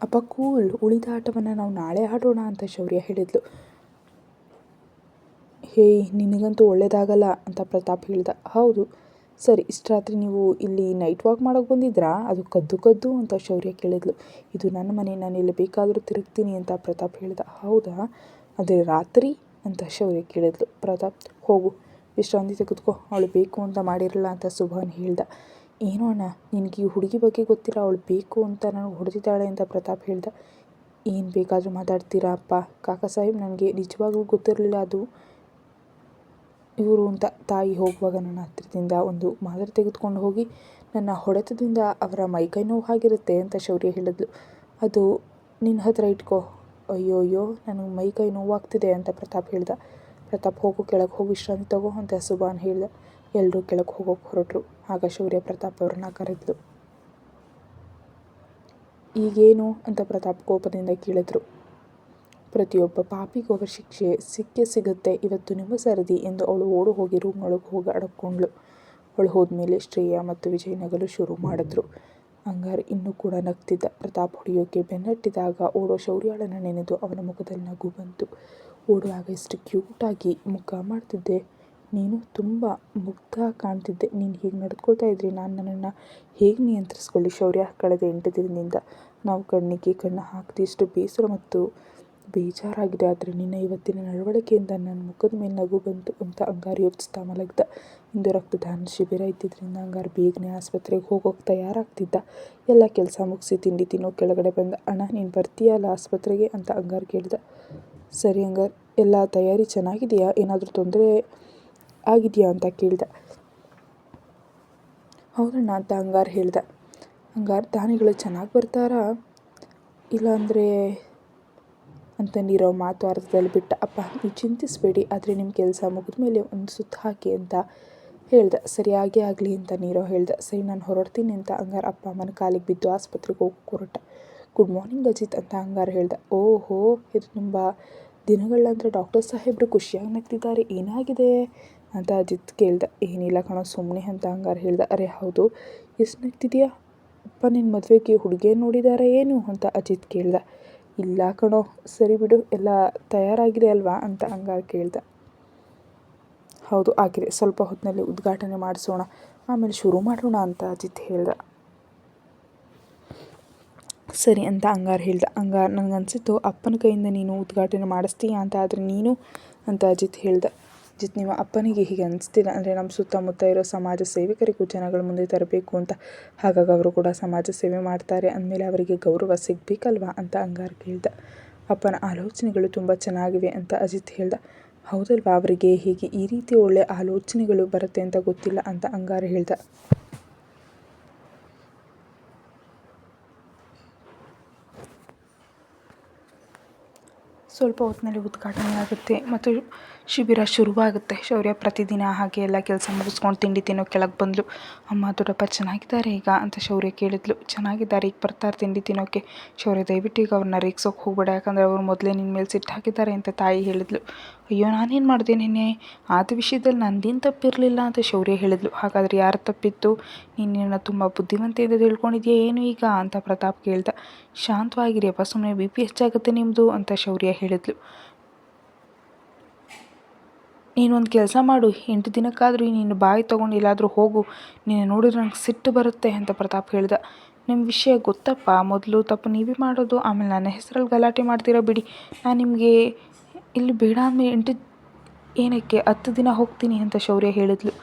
ಅಪ್ಪ ಕೂಲ್, ಉಳಿದ ಆಟವನ್ನು ನಾವು ನಾಳೆ ಆಡೋಣ ಅಂತ ಶೌರ್ಯ ಹೇಳಿದ್ಲು. ಹೇಯ್, ನಿನಗಂತೂ ಒಳ್ಳೇದಾಗಲ್ಲ ಅಂತ ಪ್ರತಾಪ್ ಹೇಳ್ದ. ಹೌದು, ಸರಿ, ಇಷ್ಟು ರಾತ್ರಿ ನೀವು ಇಲ್ಲಿ ನೈಟ್ ವಾಕ್ ಮಾಡೋಕ್ಕೆ ಬಂದಿದ್ರಾ? ಅದು ಕದ್ದು ಅಂತ ಶೌರ್ಯ ಕೇಳಿದ್ಲು. ಇದು ನನ್ನ ಮನೆ, ನಾನು ಎಲ್ಲಿ ಬೇಕಾದರೂ ತಿರುಗ್ತೀನಿ ಅಂತ ಪ್ರತಾಪ್ ಹೇಳ್ದ. ಹೌದಾ, ಆದರೆ ರಾತ್ರಿ ಅಂತ ಶೌರ್ಯ ಕೇಳಿದ್ಲು. ಪ್ರತಾಪ್, ಹೋಗು ವಿಶ್ರಾಂತಿ ತೆಗೆದುಕೋ, ಅವಳು ಬೇಕು ಅಂತ ಮಾಡಿರಲ್ಲ ಅಂತ ಸುಭಾನ್ ಹೇಳ್ದ. ಏನೋ ಅಣ್ಣ, ನಿನಗೆ ಈ ಹುಡುಗಿ ಬಗ್ಗೆ ಗೊತ್ತಿಲ್ಲ, ಅವಳು ಬೇಕು ಅಂತ ನನಗೆ ಹೊಡೆದಿದ್ದಾಳೆ ಅಂತ ಪ್ರತಾಪ್ ಹೇಳ್ದ. ಏನು ಬೇಕಾದರೂ ಮಾತಾಡ್ತೀರಾ ಅಪ್ಪ? ಕಾಕಾ ಸಾಹೇಬ್, ನನಗೆ ನಿಜವಾಗ್ಲೂ ಗೊತ್ತಿರಲಿಲ್ಲ ಅದು ಇವರು ಅಂತ ತಾಯಿ ಹೋಗುವಾಗ ನನ್ನ ಹತ್ತಿರದಿಂದ ಒಂದು ಮಾತ್ರೆ ತೆಗೆದುಕೊಂಡು ಹೋಗಿ ನನ್ನ ಹೊಡೆತದಿಂದ ಅವರ ಮೈಕೈ ನೋವು ಆಗಿರುತ್ತೆ ಅಂತ ಶೌರ್ಯ ಹೇಳಿದ್ಲು. ಅದು ನಿನ್ನ ಹತ್ರ ಇಟ್ಕೋ. ಅಯ್ಯೋ ಅಯ್ಯೋ ನನಗೆ ಮೈಕೈ ನೋವಾಗ್ತಿದೆ ಅಂತ ಪ್ರತಾಪ್ ಹೇಳ್ದ. ಪ್ರತಾಪ್ ಹೋಗು, ಕೆಳಗೆ ಹೋಗಿ ವಿಶ್ರಾಂತಿ ತಗೋ ಅಂತ ಸುಬಾನ್ ಹೇಳ್ದ. ಎಲ್ಲರೂ ಕೆಳಗೆ ಹೋಗೋಕೆ ಹೊರಟರು. ಆಗ ಶೌರ್ಯ ಪ್ರತಾಪ್ ಅವ್ರನ್ನ ಕರೆದ್ಲು. ಈಗೇನು ಅಂತ ಪ್ರತಾಪ್ ಕೋಪದಿಂದ ಕೇಳಿದ್ರು. ಪ್ರತಿಯೊಬ್ಬ ಪಾಪಿಗೂ ಅವರ ಶಿಕ್ಷೆ ಸಿಕ್ಕೇ ಸಿಗುತ್ತೆ, ಇವತ್ತು ನಿಮ್ಮ ಸರದಿ ಎಂದು ಅವಳು ಓಡು ಹೋಗಿ ರೂಮ್ನೊಳಗೆ ಹೋಗಿ ಅಡಕ್ಕೊಂಡ್ಳು. ಅವಳು ಹೋದ್ಮೇಲೆ ಶ್ರೇಯಾ ಮತ್ತು ವಿಜಯ್ ನಗಲು ಶುರು ಮಾಡಿದ್ರು. ಅಂಗಾರ್ ಇನ್ನೂ ಕೂಡ ನಗ್ತಿದ್ದ. ಪ್ರತಾಪ್ ಹೊಡೆಯೋಕೆ ಬೆನ್ನಟ್ಟಿದಾಗ ಓಡೋ ಶೌರ್ಯಾಳನ್ನು ನೆನೆದು ಅವನ ಮುಖದಲ್ಲಿ ನಗು ಬಂತು. ಓಡುವಾಗ ಎಷ್ಟು ಕ್ಯೂಟಾಗಿ ಮುಖ ಮಾಡ್ತಿದ್ದೆ ನೀನು, ತುಂಬ ಮುಗ್ಧ ಕಾಣ್ತಿದ್ದೆ. ನೀನು ಹೀಗೆ ನಡೆದುಕೊಳ್ತಾ ಇದ್ರಿ ನಾನು ನನ್ನನ್ನು ಹೇಗೆ ನಿಯಂತ್ರಿಸ್ಕೊಳ್ಳಿ ಶೌರ್ಯ. ಕಳೆದ 8 ದಿನದಿಂದ ನಾವು ಕಣ್ಣಿಗೆ ಕಣ್ಣು ಹಾಕದೆ ಎಷ್ಟು ಬೇಸರ ಮತ್ತು ಬೇಜಾರಾಗಿದೆ. ಆದರೆ ನಿನ್ನ ಇವತ್ತಿನ ನಡವಳಿಕೆಯಿಂದ ನನ್ನ ಮುಖದ ಮೇಲೆ ನಗು ಬಂತು ಅಂತ ಅಂಗಾರ್ ಯೋಚಿಸ್ತಾ ಮಲಗ್ದ. ಇಂದು ರಕ್ತದಾನ ಶಿಬಿರ ಇದ್ದಿದ್ದರಿಂದ ಅಂಗಾರ್ ಬೇಗನೆ ಆಸ್ಪತ್ರೆಗೆ ಹೋಗೋಕೆ ತಯಾರಾಗ್ತಿದ್ದ. ಎಲ್ಲ ಕೆಲಸ ಮುಗಿಸಿ ತಿಂಡಿ ತಿನ್ನೋ ಕೆಳಗಡೆ ಬಂದ. ಅಣ್ಣ ನೀನು ಬರ್ತೀಯಲ್ಲ ಆಸ್ಪತ್ರೆಗೆ ಅಂತ ಅಂಗಾರ್ ಕೇಳ್ದ. ಸರಿ ಅಂಗಾರ್, ಎಲ್ಲ ತಯಾರಿ ಚೆನ್ನಾಗಿದೆಯಾ, ಏನಾದರೂ ತೊಂದರೆ ಆಗಿದೆಯಾ ಅಂತ ಕೇಳ್ದ. ಹೌದಣ್ಣ ಅಂತ ಅಂಗಾರ್ ಹೇಳ್ದ. ಅಂಗಾರ್, ದಾನಿಗಳು ಚೆನ್ನಾಗಿ ಬರ್ತಾರಾ ಇಲ್ಲಾಂದರೆ ಅಂತ ನೀರವ್ ಮಾತು ಅರ್ಧದಲ್ಲಿ ಬಿಟ್ಟ. ಅಪ್ಪ ನೀವು ಚಿಂತಿಸಬೇಡಿ, ಆದರೆ ನಿಮ್ಮ ಕೆಲಸ ಮುಗಿದ ಮೇಲೆ ಒಂದು ಸುತ್ತು ಹಾಕಿ ಅಂತ ಹೇಳ್ದ. ಸರಿಯಾಗಿ ಆಗಲಿ ಅಂತ ನೀರವ್ ಹೇಳ್ದ. ಸರಿ ನಾನು ಹೊರಡ್ತೀನಿ ಅಂತ ಅಂಗಾರ್ ಅಪ್ಪ ಅಮ್ಮನ ಕಾಲಿಗೆ ಬಿದ್ದು ಆಸ್ಪತ್ರೆಗೆ ಹೋಗೋಕೆ ಹೊರಟ. ಗುಡ್ ಮಾರ್ನಿಂಗ್ ಅಜಿತ್ ಅಂತ ಅಂಗಾರ್ ಹೇಳ್ದ. ಓಹೋ, ಇದು ತುಂಬ ದಿನಗಳ ನಂತರ ಡಾಕ್ಟರ್ ಸಾಹೇಬರು ಖುಷಿಯಾಗಿ ನಗ್ತಿದ್ದಾರೆ, ಏನಾಗಿದೆ ಅಂತ ಅಜಿತ್ ಕೇಳ್ದ. ಏನಿಲ್ಲ ಕಣೋ ಸುಮ್ಮನೆ ಅಂತ ಅಂಗಾರ್ ಹೇಳ್ದ. ಅರೆ ಹೌದು, ಎಷ್ಟು ನಗ್ತಿದೆಯಾ, ಅಪ್ಪ ನಿನ್ನ ಮದುವೆಗೆ ಹುಡುಗಿಯ ನೋಡಿದಾರ ಏನು ಅಂತ ಅಜಿತ್ ಕೇಳ್ದ. ಇಲ್ಲ ಕಣೋ, ಸರಿ ಬಿಡು, ಎಲ್ಲ ತಯಾರಾಗಿದೆ ಅಲ್ವಾ ಅಂತ ಅಂಗಾರ್ ಕೇಳ್ದ. ಹೌದು ಆಗಿದೆ, ಸ್ವಲ್ಪ ಹೊತ್ತಿನಲ್ಲಿ ಉದ್ಘಾಟನೆ ಮಾಡಿಸೋಣ, ಆಮೇಲೆ ಶುರು ಮಾಡೋಣ ಅಂತ ಅಜಿತ್ ಹೇಳ್ದ. ಸರಿ ಅಂತ ಅಂಗಾರ್ ಹೇಳ್ದ. ಅಂಗಾರ್, ನನಗನ್ಸಿತ್ತು ಅಪ್ಪನ ಕೈಯಿಂದ ನೀನು ಉದ್ಘಾಟನೆ ಮಾಡಿಸ್ತೀಯಾ ಅಂತ, ಆದರೆ ನೀನು ಅಂತ ಅಜಿತ್ ಹೇಳ್ದ. ಅಜಿತ್, ನಿಮ್ಮ ಅಪ್ಪನಿಗೆ ಹೀಗೆ ಅನಿಸ್ತಿಲ್ಲ ಅಂದರೆ ನಮ್ಮ ಸುತ್ತಮುತ್ತ ಇರೋ ಸಮಾಜ ಸೇವಕರಿಗೂ ಜನಗಳ ಮುಂದೆ ತರಬೇಕು ಅಂತ, ಹಾಗಾಗಿ ಅವರು ಕೂಡ ಸಮಾಜ ಸೇವೆ ಮಾಡ್ತಾರೆ ಅಂದಮೇಲೆ ಅವರಿಗೆ ಗೌರವ ಸಿಗಬೇಕಲ್ವಾ ಅಂತ ಅಂಗಾರ್ ಕೇಳ್ದ. ಅಪ್ಪನ ಆಲೋಚನೆಗಳು ತುಂಬ ಚೆನ್ನಾಗಿವೆ ಅಂತ ಅಜಿತ್ ಹೇಳ್ದ. ಹೌದಲ್ವಾ, ಅವರಿಗೆ ಹೀಗೆ ಈ ರೀತಿ ಒಳ್ಳೆ ಆಲೋಚನೆಗಳು ಬರುತ್ತೆ ಅಂತ ಗೊತ್ತಿಲ್ಲ ಅಂತ ಅಂಗಾರ್ ಹೇಳ್ದ. ಸ್ವಲ್ಪ ಹೊತ್ತಿನಲ್ಲಿ ಉದ್ಘಾಟನೆ ಆಗುತ್ತೆ ಮತ್ತು ಶಿಬಿರ ಶುರುವಾಗುತ್ತೆ. ಶೌರ್ಯ ಪ್ರತಿದಿನ ಹಾಗೆ ಎಲ್ಲ ಕೆಲಸ ಮುಗಿಸ್ಕೊಂಡು ತಿಂಡಿ ತಿನ್ನೋ ಕೆಳಗೆ ಬಂದಳು. ಅಮ್ಮ ದೊಡ್ಡಪ್ಪ ಚೆನ್ನಾಗಿದ್ದಾರೆ ಈಗ ಅಂತ ಶೌರ್ಯ ಕೇಳಿದ್ಲು. ಚೆನ್ನಾಗಿದ್ದಾರೆ, ಈಗ ಬರ್ತಾರೆ ತಿಂಡಿ ತಿನ್ನೋಕ್ಕೆ. ಶೌರ್ಯ ದಯವಿಟ್ಟು ಈಗ ಅವ್ರನ್ನ ರೇಗ್ಸೋಕೆ ಹೋಗಬೇಡ, ಯಾಕಂದರೆ ಅವರು ಮೊದಲೇ ನಿನ್ನ ಮೇಲೆ ಸಿಟ್ಟು ಹಾಕಿದ್ದಾರೆ ಅಂತ ತಾಯಿ ಹೇಳಿದ್ಲು. ಅಯ್ಯೋ ನಾನೇನು ಮಾಡಿದೆ ನಿನ್ನೆ, ಆದ ವಿಷಯದಲ್ಲಿ ನಂದೇನು ತಪ್ಪಿರಲಿಲ್ಲ ಅಂತ ಶೌರ್ಯ ಹೇಳಿದ್ಲು. ಹಾಗಾದರೆ ಯಾರು ತಪ್ಪಿತ್ತು, ನೀನು ತುಂಬ ಬುದ್ಧಿವಂತೆಯಿಂದ ತಿಳ್ಕೊಂಡಿದ್ಯಾ ಏನು ಈಗ ಅಂತ ಪ್ರತಾಪ್ ಕೇಳ್ದ. ಶಾಂತವಾಗಿರಿಯಪ್ಪ, ಸುಮ್ಮನೆ BP ಹೆಚ್ಚಾಗುತ್ತೆ ನಿಮ್ಮದು ಅಂತ ಶೌರ್ಯ ಹೇಳಿದ್ಲು. ನೀನೊಂದು ಕೆಲಸ ಮಾಡು, 8 ದಿನಕ್ಕಾದರೂ ನೀನು ಬಾಯಿ ತೊಗೊಂಡು ಎಲ್ಲಾದರೂ ಹೋಗು, ನೀನು ನೋಡಿದ್ರೆ ನಂಗೆ ಸಿಟ್ಟು ಬರುತ್ತೆ ಅಂತ ಪ್ರತಾಪ್ ಹೇಳ್ದ. ನಿಮ್ಮ ವಿಷಯ ಗೊತ್ತಪ್ಪ, ಮೊದಲು ತಪ್ಪು ನೀವೇ ಮಾಡೋದು, ಆಮೇಲೆ ನನ್ನ ಹೆಸರಲ್ಲಿ ಗಲಾಟೆ ಮಾಡ್ತೀರಾ ಬಿಡಿ. ನಾನು ನಿಮಗೆ ಇಲ್ಲಿ ಬೇಡ ಅಂದಮೇಲೆ ಏನಕ್ಕೆ 10 ದಿನ ಹೋಗ್ತೀನಿ ಅಂತ ಶೌರ್ಯ ಹೇಳಿದ್ಲು.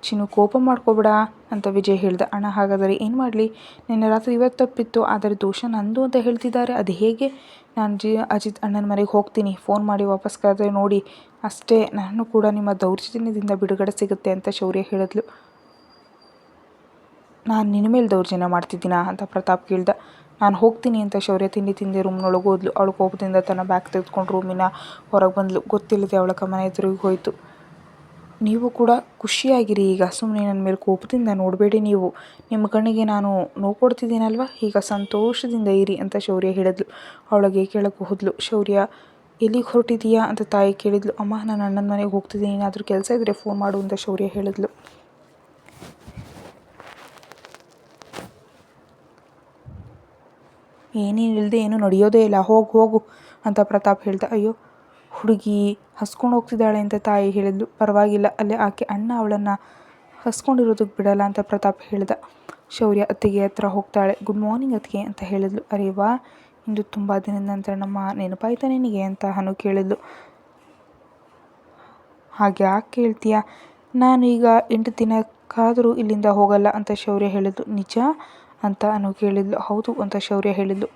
ಚಿನ್ನು ಕೋಪ ಮಾಡ್ಕೋಬೇಡ ಅಂತ ವಿಜಯ್ ಹೇಳ್ದ. ಅಣ್ಣ ಹಾಗಾದರೆ ಏನು ಮಾಡಲಿ, ನಿನ್ನೆ ರಾತ್ರಿ ಇವತ್ತು ತಪ್ಪಿತ್ತು, ಆದರೆ ದೋಷ ನಂದು ಅಂತ ಹೇಳ್ತಿದ್ದಾರೆ, ಅದು ಹೇಗೆ? ನಾನು ಅಜಿತ್ ಅಣ್ಣನ ಮನೆಗೆ ಹೋಗ್ತೀನಿ, ಫೋನ್ ಮಾಡಿ ವಾಪಸ್ ಕರೆದ್ರೆ ನೋಡಿ, ಅಷ್ಟೇ ನಾನು ಕೂಡ ನಿಮ್ಮ ದೌರ್ಜನ್ಯದಿಂದ ಬಿಡುಗಡೆ ಸಿಗುತ್ತೆ ಅಂತ ಶೌರ್ಯ ಹೇಳಿದ್ಲು. ನಾನು ನಿನ್ನ ಮೇಲೆ ದೌರ್ಜನ್ಯ ಮಾಡ್ತಿದ್ದೀನಾ ಅಂತ ಪ್ರತಾಪ್ ಕೇಳ್ದ. ನಾನು ಹೋಗ್ತೀನಿ ಅಂತ ಶೌರ್ಯ ತಿಂಡಿ ತಿಂದೆ ರೂಮ್ನೊಳಗೆ ಹೋದ್ಲು. ಅವಳು ಕೋಪದಿಂದ ತನ್ನ ಬ್ಯಾಗ್ ತೆಗೆದುಕೊಂಡು ರೂಮಿನ ಹೊರಗೆ ಬಂದಳು. ಗೊತ್ತಿಲ್ಲದೆ ಅವಳ ಗಮನ ಎದುರಿಗೆ ಹೋಯಿತು. ನೀವು ಕೂಡ ಖುಷಿಯಾಗಿರಿ ಈಗ, ಸುಮ್ಮನೆ ನನ್ನ ಮೇಲೆ ಕೋಪದಿಂದ ನೋಡಬೇಡಿ ನೀವು, ನಿಮ್ಮ ಕಣ್ಣಿಗೆ ನಾನು ನೋವು ಕೊಡ್ತಿದ್ದೀನಲ್ವ, ಈಗ ಸಂತೋಷದಿಂದ ಇರಿ ಅಂತ ಶೌರ್ಯ ಹೇಳಿದ್ಲು. ಅವಳಿಗೆ ಕೆಳಗೆ ಹೋದ್ಲು. ಶೌರ್ಯ, ಎಲ್ಲಿಗೆ ಹೊರಟಿದ್ದೀಯಾ ಅಂತ ತಾಯಿ ಕೇಳಿದ್ಲು. ಅಮ್ಮ ನಾನು ಅಣ್ಣನ ಮನೆಗೆ ಹೋಗ್ತಿದ್ದೀನಿ, ಏನಾದರೂ ಕೆಲಸ ಇದ್ದರೆ ಫೋನ್ ಮಾಡು ಅಂತ ಶೌರ್ಯ ಹೇಳಿದ್ಲು. ಏನೇನಿಲ್ಲದೆ ಏನು ನಡೆಯೋದೇ ಇಲ್ಲ, ಹೋಗು ಹೋಗು ಅಂತ ಪ್ರತಾಪ್ ಹೇಳ್ದ. ಅಯ್ಯೋ ಹುಡುಗಿ ಹಸ್ಕೊಂಡು ಹೋಗ್ತಿದ್ದಾಳೆ ಅಂತ ತಾಯಿ ಹೇಳಿದ್ಲು. ಪರವಾಗಿಲ್ಲ, ಅಲ್ಲೇ ಆಕೆ ಅಣ್ಣ ಅವಳನ್ನು ಹಸ್ಕೊಂಡಿರೋದಕ್ಕೆ ಬಿಡಲ್ಲ ಅಂತ ಪ್ರತಾಪ್ ಹೇಳ್ದ. ಶೌರ್ಯ ಅತ್ತಿಗೆ ಹತ್ರ ಹೋಗ್ತಾಳೆ. ಗುಡ್ ಮಾರ್ನಿಂಗ್ ಅತ್ತಿಗೆ ಅಂತ ಹೇಳಿದ್ಲು. ಅರೆ ವಾ, ಇಂದು ತುಂಬ ದಿನದ ನಂತರ ನಮ್ಮ ನೆನಪಾಯ್ತಾ ನಿನಗೆ ಅಂತ ಅನು ಕೇಳಿದ್ಲು. ಹಾಗೆ ಯಾಕೆ ಕೇಳ್ತೀಯ, ನಾನು ಈಗ 8 ದಿನಕ್ಕಾದರೂ ಇಲ್ಲಿಂದ ಹೋಗಲ್ಲ ಅಂತ ಶೌರ್ಯ ಹೇಳಿದ್ಲು. ನಿಜ ಅಂತ ಅನು ಕೇಳಿದ್ಲು. ಹೌದು ಅಂತ ಶೌರ್ಯ ಹೇಳಿದ್ಲು.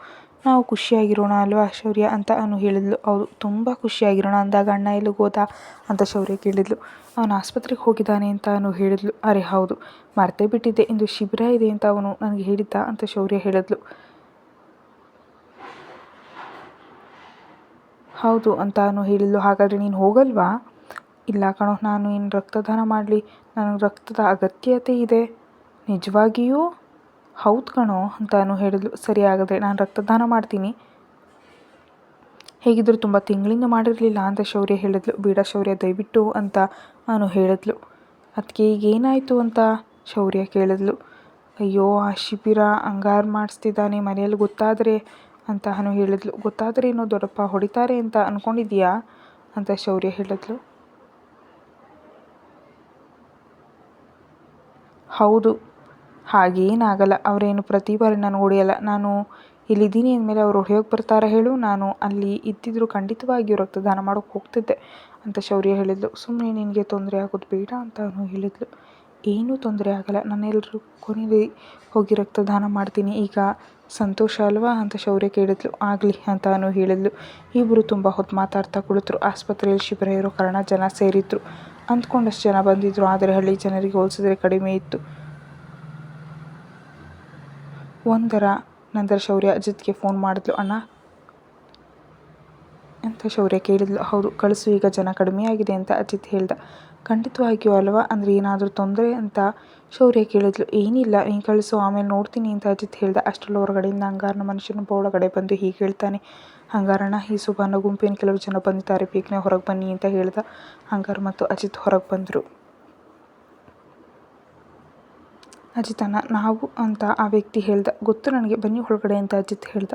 ನಾವು ಖುಷಿಯಾಗಿರೋಣ ಅಲ್ವಾ ಶೌರ್ಯ ಅಂತ ಅನು ಹೇಳಿದ್ಲು. ಹೌದು, ತುಂಬ ಖುಷಿಯಾಗಿರೋಣ ಅಂದಾಗ ಅಣ್ಣ ಎಲ್ಲಿಗೆ ಹೋದ ಅಂತ ಶೌರ್ಯ ಕೇಳಿದ್ಲು. ಅವನು ಆಸ್ಪತ್ರೆಗೆ ಹೋಗಿದ್ದಾನೆ ಅಂತ ಅನು ಹೇಳಿದ್ಲು. ಅರೆ ಹೌದು, ಮರ್ತೇ ಬಿಟ್ಟಿದ್ದೆ, ಇಂದು ಶಿಬಿರ ಇದೆ ಅಂತ ಅವನು ನನಗೆ ಹೇಳಿದ್ದ ಅಂತ ಶೌರ್ಯ ಹೇಳಿದ್ಲು. ಹೌದು ಅಂತ ಅನು ಹೇಳಿದ್ಲು. ಹಾಗಾದರೆ ನೀನು ಹೋಗಲ್ವಾ? ಇಲ್ಲ ಕಣೋ, ನಾನು ಇನ್ನು ರಕ್ತದಾನ ಮಾಡಲಿ, ನನಗೆ ರಕ್ತದ ಅಗತ್ಯತೆ ಇದೆ. ನಿಜವಾಗಿಯೂ? ಹೌದು ಕಣೋ ಅಂತ ಅನು ಹೇಳಿದ್ಲು. ಸರಿ, ಹಾಗಾದರೆ ನಾನು ರಕ್ತದಾನ ಮಾಡ್ತೀನಿ. ಹೇಗಿದ್ದರೂ ತುಂಬ ತಿಂಗಳಿಂದ ಮಾಡಿರಲಿಲ್ಲ ಅಂತ ಶೌರ್ಯ ಹೇಳಿದ್ಲು. ಬೇಡ ಶೌರ್ಯ, ದಯವಿಟ್ಟು ಅಂತ ಅನು ಹೇಳಿದ್ಲು. ಅದಕ್ಕೆ ಈಗ ಏನಾಯಿತು ಅಂತ ಶೌರ್ಯ ಕೇಳಿದ್ಲು. ಅಯ್ಯೋ, ಆ ಶಿಬಿರ ಅಂಗಾರು ಮಾಡಿಸ್ತಿದ್ದಾನೆ, ಮನೆಯಲ್ಲಿ ಗೊತ್ತಾದರೆ ಅಂತ ಅನು ಹೇಳಿದ್ಲು. ಗೊತ್ತಾದರೆ ಏನೋ ದೊಡ್ಡಪ್ಪ ಹೊಡಿತಾರೆ ಅಂತ ಅಂದ್ಕೊಂಡಿದ್ದೀಯಾ ಅಂತ ಶೌರ್ಯ ಹೇಳಿದ್ಲು. ಹೌದು, ಹಾಗೇನಾಗಲ್ಲ, ಅವರೇನು ಪ್ರತಿ ಬಾರಿ ನಾನು ಹೊಡೆಯಲ್ಲ. ನಾನು ಇಲ್ಲಿದ್ದೀನಿ ಅಂದಮೇಲೆ ಅವ್ರು ಹೊಡೆಯೋಕೆ ಬರ್ತಾರಾ ಹೇಳು? ನಾನು ಅಲ್ಲಿ ಇದ್ದಿದ್ರು ಖಂಡಿತವಾಗಿಯೂ ರಕ್ತದಾನ ಮಾಡೋಕ್ಕೆ ಹೋಗ್ತಿದ್ದೆ ಅಂತ ಶೌರ್ಯ ಹೇಳಿದ್ಲು. ಸುಮ್ಮನೆ ನಿನಗೆ ತೊಂದರೆ ಆಗೋದು ಬೇಡ ಅಂತ ಅವನು ಹೇಳಿದ್ಲು. ಏನೂ ತೊಂದರೆ ಆಗಲ್ಲ, ನಾನೆಲ್ಲರೂ ಕೊನೆಗೆ ಹೋಗಿ ರಕ್ತದಾನ ಮಾಡ್ತೀನಿ. ಈಗ ಸಂತೋಷ ಅಲ್ವಾ ಅಂತ ಶೌರ್ಯ ಕೇಳಿದ್ಲು. ಆಗಲಿ ಅಂತ ಅನು ಹೇಳಿದ್ಲು. ಇಬ್ಬರು ತುಂಬ ಹೊತ್ತು ಮಾತಾಡ್ತಾ ಕುಳಿತರು. ಆಸ್ಪತ್ರೆಯಲ್ಲಿ ಶಿಬಿರ ಇರೋ ಕಾರಣ ಜನ ಸೇರಿದ್ರು. ಅಂದ್ಕೊಂಡಷ್ಟು ಜನ ಬಂದಿದ್ರು, ಆದರೆ ಹಳ್ಳಿ ಜನರಿಗೆ ಹೋಲಿಸಿದ್ರೆ ಕಡಿಮೆ ಇತ್ತು. ಒಂದರ ನಂತರ ಶೌರ್ಯ ಅಜಿತ್ಗೆ ಫೋನ್ ಮಾಡಿದ್ಲು. ಅಣ್ಣ ಅಂತ ಶೌರ್ಯ ಕೇಳಿದ್ಲು. ಹೌದು, ಕಳಿಸು, ಈಗ ಜನ ಕಡಿಮೆಯಾಗಿದೆ ಅಂತ ಅಜಿತ್ ಹೇಳ್ದ. ಖಂಡಿತವಾಗಿಯೂ ಅಲ್ವಾ? ಅಂದರೆ ಏನಾದರೂ ತೊಂದರೆ ಅಂತ ಶೌರ್ಯ ಕೇಳಿದ್ಲು. ಏನಿಲ್ಲ, ನೀನು ಕಳಿಸು, ಆಮೇಲೆ ನೋಡ್ತೀನಿ ಅಂತ ಅಜಿತ್ ಹೇಳ್ದ. ಅಷ್ಟರಲ್ಲಿ ಹೊರಗಡೆಯಿಂದ ಅಂಗಾರನ ಮನುಷ್ಯನೊಬ್ಬ ಒಳಗಡೆ ಬಂದು ಹೀಗೆ ಹೇಳ್ತಾನೆ. ಅಂಗಾರಣ್ಣ, ಈ ಸುಬಾನ ಗುಂಪಿನ ಕೆಲವು ಜನ ಬಂದಿದ್ದಾರೆ, ಬೇಗನೆ ಹೊರಗೆ ಬನ್ನಿ ಅಂತ ಹೇಳ್ದ. ಅಂಗಾರ್ ಮತ್ತು ಅಜಿತ್ ಹೊರಗೆ ಬಂದರು. ಅಜಿತ್ ಅಣ್ಣ, ನಾವು ಅಂತ ಆ ವ್ಯಕ್ತಿ ಹೇಳ್ದ. ಗೊತ್ತು ನನಗೆ, ಬನ್ನಿ ಒಳಗಡೆ ಅಂತ ಅಜಿತ್ ಹೇಳ್ದ.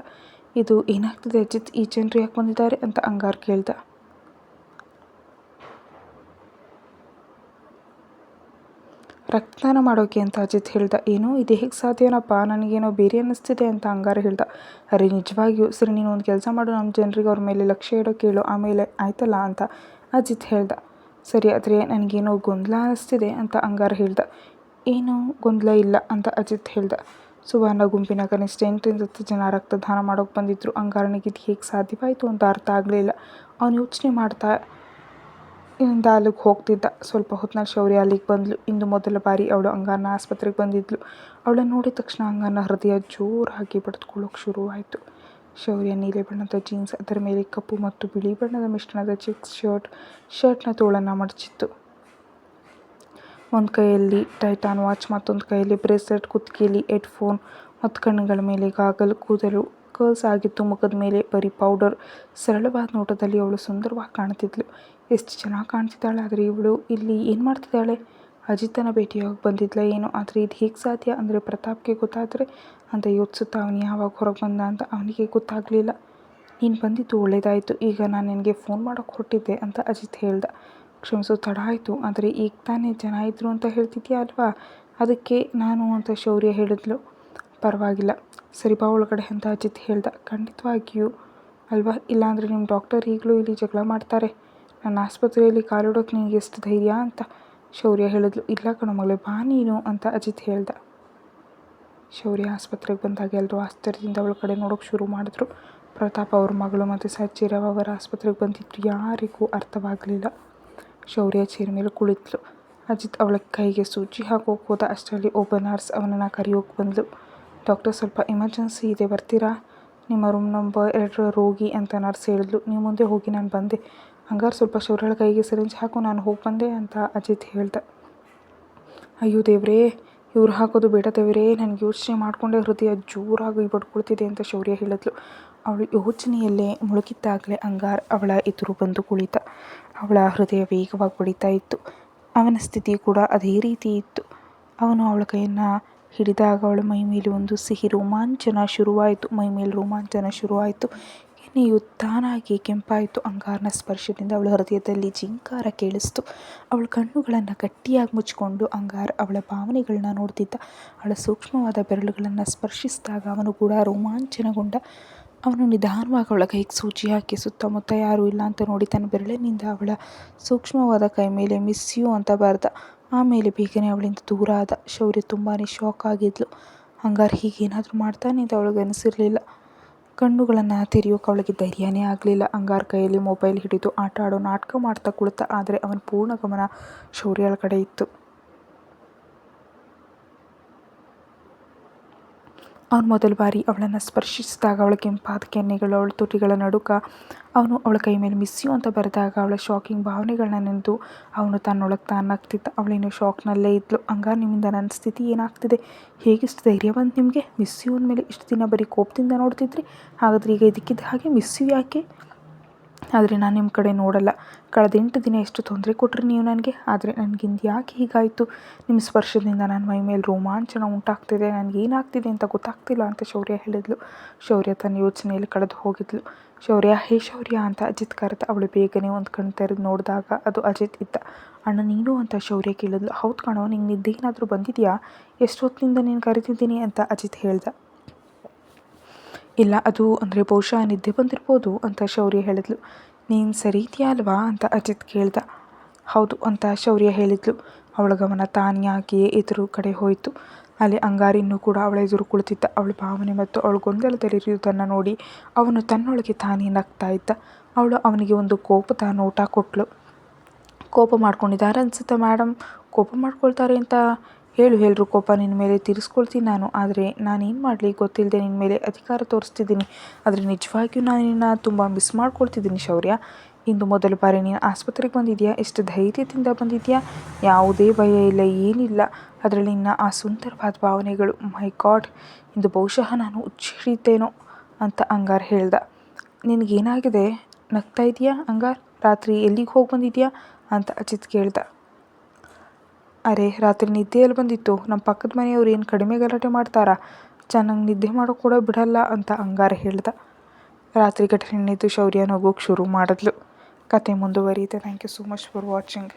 ಇದು ಏನಾಗ್ತಿದೆ ಅಜಿತ್, ಈ ಜನರು ಯಾಕೆ ಬಂದಿದ್ದಾರೆ ಅಂತ ಅಂಗಾರ್ ಕೇಳ್ದ. ರಕ್ತದಾನ ಮಾಡೋಕೆ ಅಂತ ಅಜಿತ್ ಹೇಳ್ದ. ಏನೋ ಇದು ಹೇಗೆ ಸಾಧ್ಯನಪ್ಪ, ನನಗೇನೋ ಬೇರೆ ಅನ್ನಿಸ್ತಿದೆ ಅಂತ ಅಂಗಾರ ಹೇಳ್ದ. ಅರೆ ನಿಜವಾಗಿಯೂ? ಸರಿ, ನೀನು ಒಂದು ಕೆಲಸ ಮಾಡು, ನಮ್ಮ ಜನರಿಗೆ ಅವ್ರ ಮೇಲೆ ಲಕ್ಷ್ಯ ಇಡೋಕೆ ಹೇಳು, ಆಮೇಲೆ ಆಯ್ತಲ್ಲ ಅಂತ ಅಜಿತ್ ಹೇಳ್ದ. ಸರಿ, ಆದರೆ ನನಗೇನೋ ಗೊಂದಲ ಅನ್ನಿಸ್ತಿದೆ ಅಂತ ಅಂಗಾರ ಹೇಳ್ದ. ಏನೂ ಗೊಂದಲ ಇಲ್ಲ ಅಂತ ಅಜಿತ್ ಹೇಳ್ದ. ಸುವರ್ಣ ಗುಂಪಿನ ಕನಿಷ್ಠ 8ರಿಂದ 10 ಜನ ರಕ್ತದಾನ ಮಾಡೋಕೆ ಬಂದಿದ್ರು. ಅಂಗಾರನಿಗೆ ಇದು ಹೇಗೆ ಸಾಧ್ಯವಾಯಿತು ಅಂತ ಅರ್ಥ ಆಗಲಿಲ್ಲ. ಅವನು ಯೋಚನೆ ಮಾಡ್ತಾ ಇಲ್ಲಿಂದ ಅಲ್ಲಿಗೆ ಹೋಗ್ತಿದ್ದ. ಸ್ವಲ್ಪ ಹೊತ್ತಿನಲ್ಲಿ ಶೌರ್ಯ ಅಲ್ಲಿಗೆ ಬಂದ್ಲು. ಇಂದು ಮೊದಲ ಬಾರಿ ಅವಳು ಅಂಗಾರನ ಆಸ್ಪತ್ರೆಗೆ ಬಂದಿದ್ಲು. ಅವಳನ್ನು ನೋಡಿದ ತಕ್ಷಣ ಅಂಗಾರನ ಹೃದಯ ಜೋರಾಗಿ ಬಡಿದುಕೊಳ್ಳೋಕೆ ಶುರುವಾಯಿತು. ಶೌರ್ಯ ನೀಲಿ ಬಣ್ಣದ ಜೀನ್ಸ್, ಅದರ ಮೇಲೆ ಕಪ್ಪು ಮತ್ತು ಬಿಳಿ ಬಣ್ಣದ ಮಿಶ್ರಣದ ಚೆಕ್ಸ್ ಶರ್ಟ್ನ ತೋಳನ್ನು ಮಡಚಿತ್ತು. ಒಂದು ಕೈಯಲ್ಲಿ ಟೈಟಾನ್ ವಾಚ್, ಮತ್ತೊಂದು ಕೈಯಲ್ಲಿ ಬ್ರೇಸ್ಲೆಟ್, ಕುತ್ತಿಗೆಯಲ್ಲಿ ಹೆಡ್ಫೋನ್ ಮತ್ತು ಕಣ್ಣುಗಳ ಮೇಲೆ ಗಾಗಲ್. ಕೂದಲು ಕರ್ಲ್ಸ್ ಆಗಿತ್ತು, ಮುಖದ ಮೇಲೆ ಬರೀ ಪೌಡರ್. ಸರಳವಾದ ನೋಟದಲ್ಲಿ ಅವಳು ಸುಂದರವಾಗಿ ಕಾಣ್ತಿದ್ಲು. ಎಷ್ಟು ಚೆನ್ನಾಗಿ ಕಾಣ್ತಿದ್ದಾಳೆ. ಆದರೆ ಇವಳು ಇಲ್ಲಿ ಏನು ಮಾಡ್ತಿದ್ದಾಳೆ? ಅಜಿತನ ಭೇಟಿಯಾಗಿ ಬಂದಿದ್ಲ ಏನೋ, ಆದರೆ ಇದು ಹೇಗೆ ಸಾಧ್ಯ? ಅಂದರೆ ಪ್ರತಾಪ್ಗೆ ಗೊತ್ತಾದರೆ ಅಂತ ಯೋಚಿಸುತ್ತಾ ಅವನು ಯಾವಾಗ ಹೊರಗೆ ಬಂದ ಅಂತ ಅವನಿಗೆ ಗೊತ್ತಾಗಲಿಲ್ಲ. ನೀನು ಬಂದಿದ್ದು ಒಳ್ಳೆಯದಾಯಿತು, ಈಗ ನಾನು ನಿನಗೆ ಫೋನ್ ಮಾಡೋಕ್ಕೆ ಹೊರಟಿದ್ದೆ ಅಂತ ಅಜಿತ್ ಹೇಳ್ದ. ಕ್ಷಮಿಸು, ತಡ ಆಯಿತು, ಆದರೆ ಈಗ ತಾನೇ ಜನ ಇದ್ರು ಅಂತ ಹೇಳ್ತಿದ್ಯಾ ಅಲ್ವಾ, ಅದಕ್ಕೆ ನಾನು ಅಂತ ಶೌರ್ಯ ಹೇಳಿದ್ಲು. ಪರವಾಗಿಲ್ಲ, ಸರಿ ಬಾ ಒಳಗಡೆ ಅಂತ ಅಜಿತ್ ಹೇಳ್ದ. ಖಂಡಿತವಾಗಿಯೂ ಅಲ್ವಾ, ಇಲ್ಲಾಂದರೆ ನಿಮ್ಮ ಡಾಕ್ಟರ್ ಈಗಲೂ ಇಲ್ಲಿ ಜಗಳ ಮಾಡ್ತಾರೆ. ನನ್ನ ಆಸ್ಪತ್ರೆಯಲ್ಲಿ ಕಾಲಿಡೋಕೆ ನಿನಗೆ ಎಷ್ಟು ಧೈರ್ಯ ಅಂತ ಶೌರ್ಯ ಹೇಳಿದ್ಲು. ಇಲ್ಲ ಕಣೋ ಮಗಳೇ, ಬಾ ನೀನು ಅಂತ ಅಜಿತ್ ಹೇಳ್ದ. ಶೌರ್ಯ ಆಸ್ಪತ್ರೆಗೆ ಬಂದಾಗ ಎಲ್ಲರೂ ಆಶ್ಚರ್ಯದಿಂದ ಅವಳ ಕಡೆ ನೋಡೋಕೆ ಶುರು ಮಾಡಿದ್ರು. ಪ್ರತಾಪ್ ಅವ್ರ ಮಗಳು ಮತ್ತು ಸಚ್ಚಿರವ್ ಅವರ ಆಸ್ಪತ್ರೆಗೆ ಬಂದಿದ್ದು ಯಾರಿಗೂ ಅರ್ಥವಾಗಲಿಲ್ಲ. ಶೌರ್ಯ ಚೇರ್ ಮೇಲೆ ಕುಳಿತಳು. ಅಜಿತ್ ಅವಳ ಕೈಗೆ ಸೂಜಿ ಹಾಕೋಕೆ ಹೋದ. ಅಷ್ಟರಲ್ಲಿ ಒಬ್ಬ ನರ್ಸ್ ಅವನನ್ನು ಕರೆಯೋಕೆ ಬಂದಳು. ಡಾಕ್ಟರ್, ಸ್ವಲ್ಪ ಎಮರ್ಜೆನ್ಸಿ ಇದೆ, ಬರ್ತೀರಾ? ನಿಮ್ಮ ರೂಮ್ ನಂಬರ್ 2 ರೋಗಿ ಅಂತ ನರ್ಸ್ ಹೇಳಿದ್ಲು. ನೀವು ಮುಂದೆ ಹೋಗಿ, ನಾನು ಬಂದೆ. ಹಂಗಾರೆ ಸ್ವಲ್ಪ ಶೌರ್ಯಳ ಕೈಗೆ ಸಿರಿಂಜ್ ಹಾಕು, ನಾನು ಹೋಗಿ ಬಂದೆ ಅಂತ ಅಜಿತ್ ಹೇಳ್ದ. ಅಯ್ಯೋ ದೇವ್ರೇ, ಇವ್ರು ಹಾಕೋದು ಬೇಡ ದೇವರೇ, ನನಗೆ ಯೋಚನೆ ಮಾಡಿಕೊಂಡೇ ಹೃದಯ ಜೋರಾಗಿ ಬಡ್ಕೊಳ್ತಿದೆ ಅಂತ ಶೌರ್ಯ ಹೇಳಿದ್ಲು. ಅವಳು ಯೋಚನೆಯಲ್ಲೇ ಮುಳುಗಿದ್ದಾಗಲೇ ಅಂಗಾರ್ ಅವಳ ಎದುರು ಬಂದು ಕುಳಿತ. ಅವಳ ಹೃದಯ ವೇಗವಾಗಿ ಬಡಿತಾ ಇತ್ತು. ಅವನ ಸ್ಥಿತಿ ಕೂಡ ಅದೇ ರೀತಿ ಇತ್ತು. ಅವನು ಅವಳ ಕೈಯನ್ನು ಹಿಡಿದಾಗ ಅವಳ ಮೈಮೇಲೆ ಒಂದು ಸಿಹಿ ರೋಮಾಂಚನ ಶುರುವಾಯಿತು. ಎಣ್ಣೆಯು ತಾನಾಗಿ ಕೆಂಪಾಯಿತು. ಅಂಗಾರನ ಸ್ಪರ್ಶದಿಂದ ಅವಳ ಹೃದಯದಲ್ಲಿ ಜಿಂಕಾರ ಕೇಳಿಸ್ತು. ಅವಳ ಕಣ್ಣುಗಳನ್ನು ಗಟ್ಟಿಯಾಗಿ ಮುಚ್ಚಿಕೊಂಡು ಅಂಗಾರ್ ಅವಳ ಭಾವನೆಗಳನ್ನ ನೋಡ್ತಿದ್ದ. ಅವಳ ಸೂಕ್ಷ್ಮವಾದ ಬೆರಳುಗಳನ್ನು ಸ್ಪರ್ಶಿಸಿದಾಗ ಅವನು ಕೂಡ ರೋಮಾಂಚನಗೊಂಡ. ಅವನು ನಿಧಾನವಾಗಿ ಅವಳ ಕೈಗೆ ಸೂಜಿ ಹಾಕಿ ಸುತ್ತಮುತ್ತ ಯಾರೂ ಇಲ್ಲ ಅಂತ ನೋಡಿ ತನ್ನ ಬೆರಳಿನಿಂದ ಅವಳ ಸೂಕ್ಷ್ಮವಾದ ಕೈ ಮೇಲೆ ಮಿಸ್ ಯು ಅಂತ ಬರೆದ. ಆಮೇಲೆ ಬೇಗನೆ ಅವಳಿಂದ ದೂರ ಆದ. ಶೌರ್ಯ ತುಂಬಾ ಶಾಕ್ ಆಗಿದ್ಲು. ಅಂಗಾರ್ ಹೀಗೇನಾದರೂ ಮಾಡ್ತಾನೆ ಅಂತ ಅವಳಿಗೆ ಅನಿಸಿರಲಿಲ್ಲ. ಕಣ್ಣುಗಳನ್ನು ತೆರೆಯೋಕೆ ಅವಳಿಗೆ ಧೈರ್ಯನೇ ಆಗಲಿಲ್ಲ. ಅಂಗಾರ್ ಕೈಯಲ್ಲಿ ಮೊಬೈಲ್ ಹಿಡಿದು ಆಟ ಆಡೋ ನಾಟಕ ಮಾಡ್ತಾ ಕುಳಿತ. ಆದರೆ ಅವನ ಪೂರ್ಣ ಗಮನ ಶೌರ್ಯಳ ಕಡೆ ಇತ್ತು. ಅವನು ಮೊದಲ ಬಾರಿ ಅವಳನ್ನು ಸ್ಪರ್ಶಿಸಿದಾಗ ಅವಳ ಕೆಂಪಾದ ಕೆನ್ನೆಗಳು, ಅವಳ ತುಟಿಗಳ ನಡುಕ, ಅವನು ಅವಳ ಕೈ ಮೇಲೆ ಮಿಸ್ ಯು ಅಂತ ಬರೆದಾಗ ಅವಳ ಶಾಕಿಂಗ್ ಭಾವನೆಗಳನ್ನ ನೆನೆದು ಅವನು ತನ್ನೊಳಗೆ ತಾನು ನಗ್ತಿದ್ದ. ಅವಳಿನ್ನು ಶಾಕ್ನಲ್ಲೇ ಇದ್ಲು. ಅಂಗಾರ್, ನಿಮ್ಮಿಂದ ನನ್ನ ಸ್ಥಿತಿ ಏನಾಗ್ತಿದೆ? ಹೇಗಿಷ್ಟು ಧೈರ್ಯ ಬಂತು ನಿಮಗೆ? ಮಿಸ್ ಯು ಅಂದಮೇಲೆ ಇಷ್ಟು ದಿನ ಬರೀ ಕೋಪದಿಂದ ನೋಡ್ತಿದ್ರಿ, ಹಾಗಾದ್ರೆ ಈಗ ಇದಕ್ಕಿದ್ದ ಹಾಗೆ ಮಿಸ್ ಯು ಯಾಕೆ? ಆದರೆ ನಾನು ನಿಮ್ಮ ಕಡೆ ನೋಡಲ್ಲ. ಕಳೆದ 8 ದಿನ ಎಷ್ಟು ತೊಂದರೆ ಕೊಟ್ರಿ ನೀವು ನನಗೆ. ಆದರೆ ನನಗಿಂದು ಯಾಕೆ ಹೀಗಾಯಿತು? ನಿಮ್ಮ ಸ್ಪರ್ಶದಿಂದ ನನ್ನ ಮೈ ಮೇಲೆ ರೋಮಾಂಚನ ಉಂಟಾಗ್ತಿದೆ. ನನಗೇನಾಗ್ತಿದೆ ಅಂತ ಗೊತ್ತಾಗ್ತಿಲ್ಲ ಅಂತ ಶೌರ್ಯ ಹೇಳಿದ್ಲು. ಶೌರ್ಯ ತನ್ನ ಯೋಚನೆಯಲ್ಲಿ ಕಳೆದು ಹೋಗಿದ್ಲು. ಶೌರ್ಯ, ಹೇ ಶೌರ್ಯ ಅಂತ ಅಜಿತ್ ಕರೆದ. ಅವಳು ಬೇಗನೆ ಒಂದು ಕಣ್ಣು ತೆರೆದು ನೋಡಿದಾಗ ಅದು ಅಜಿತ್ ಇದ್ದ. ಅಣ್ಣ ನೀನು ಅಂತ ಶೌರ್ಯ ಕೇಳಿದ್ಲು. ಹೌದು ಕಣೋ, ನಿಂಗೆ ನಿದ್ದೆ ಏನಾದರೂ ಬಂದಿದೆಯಾ? ಎಷ್ಟು ಹೊತ್ತಿನಿಂದ ನೀನು ಕರಿತಿದ್ದೀನಿ ಅಂತ ಅಜಿತ್ ಹೇಳ್ದ. ಇಲ್ಲ, ಅದು ಅಂದರೆ ಬಹುಶಃ ನಿದ್ದೆ ಬಂದಿರ್ಬೋದು ಅಂತ ಶೌರ್ಯ ಹೇಳಿದ್ಲು. ನೀನು ಸರಿ ಇದೆಯಾ ಅಲ್ವಾ ಅಂತ ಅಜಿತ್ ಕೇಳ್ದ. ಹೌದು ಅಂತ ಶೌರ್ಯ ಹೇಳಿದ್ಲು. ಅವಳ ಗಮನ ತಾನಿಯಾಗಿಯೇ ಎದುರು ಕಡೆ ಹೋಯಿತು. ಅಲ್ಲಿ ಅಂಗಾರ್ ಇನ್ನೂ ಕೂಡ ಅವಳ ಎದುರು ಕುಳಿತಿದ್ದ. ಅವಳ ಭಾವನೆ ಮತ್ತು ಅವಳು ಗೊಂದಲದಲ್ಲಿರುವುದನ್ನು ನೋಡಿ ಅವನು ತನ್ನೊಳಗೆ ತಾನೇ ನಗ್ತಾ ಇದ್ದ. ಅವಳು ಅವನಿಗೆ ಒಂದು ಕೋಪದ ನೋಟ ಕೊಟ್ಲು. ಕೋಪ ಮಾಡ್ಕೊಂಡಿದ್ದಾರೆ ಅನ್ಸುತ್ತೆ ಮೇಡಮ್. ಕೋಪ ಮಾಡ್ಕೊಳ್ತಾರೆ ಅಂತ ಹೇಳ್ರು ಕೋಪ ನಿನ್ನ ಮೇಲೆ ತೀರಿಸ್ಕೊಳ್ತೀನಿ ನಾನು. ಆದರೆ ನಾನೇನು ಮಾಡಲಿ ಗೊತ್ತಿಲ್ಲದೆ ನಿನ್ನ ಮೇಲೆ ಅಧಿಕಾರ ತೋರಿಸ್ತಿದ್ದೀನಿ. ಆದರೆ ನಿಜವಾಗಿಯೂ ನಾನು ನಿನ್ನ ತುಂಬ ಮಿಸ್ ಮಾಡ್ಕೊಳ್ತಿದ್ದೀನಿ ಶೌರ್ಯ. ಇಂದು ಮೊದಲ ಬಾರಿ ನೀನು ಆಸ್ಪತ್ರೆಗೆ ಬಂದಿದೆಯಾ? ಎಷ್ಟು ಧೈರ್ಯದಿಂದ ಬಂದಿದೆಯಾ? ಯಾವುದೇ ಭಯ ಇಲ್ಲ, ಏನಿಲ್ಲ. ಅದರಲ್ಲಿ ನಿನ್ನ ಆ ಸುಂದರವಾದ ಭಾವನೆಗಳು. ಮೈ ಗಾಡ್, ಇಂದು ಬಹುಶಃ ನಾನು ಹುಚ್ಚು ಹಿಡಿತೇನೋ ಅಂತ ಅಂಗಾರ್ ಹೇಳ್ದ. ನಿನಗೇನಾಗಿದೆ? ನಗ್ತಾ ಇದೆಯಾ ಅಂಗಾರ್? ರಾತ್ರಿ ಎಲ್ಲಿಗೆ ಹೋಗಿ ಬಂದಿದೆಯಾ ಅಂತ ಅಜಿತ್ ಕೇಳ್ದ. ಅರೆ, ರಾತ್ರಿ ನಿದ್ದೆಯಲ್ಲಿ ಬಂದಿತ್ತು. ನಮ್ಮ ಪಕ್ಕದ ಮನೆಯವ್ರು ಏನು ಕಡಿಮೆ ಗಲಾಟೆ ಮಾಡ್ತಾರಾ? ಚೆನ್ನಾಗಿ ನಿದ್ದೆ ಮಾಡೋಕೆ ಕೂಡ ಬಿಡಲ್ಲ ಅಂತ ಅಂಗಾರ ಹೇಳ್ದ. ರಾತ್ರಿ ಘಟನೆ ಶೌರ್ಯ ನಗೋಕ್ಕೆ ಶುರು ಮಾಡಿದ್ಲು. ಕತೆ ಮುಂದುವರಿಯುತ್ತೆ. Thank you so much for watching.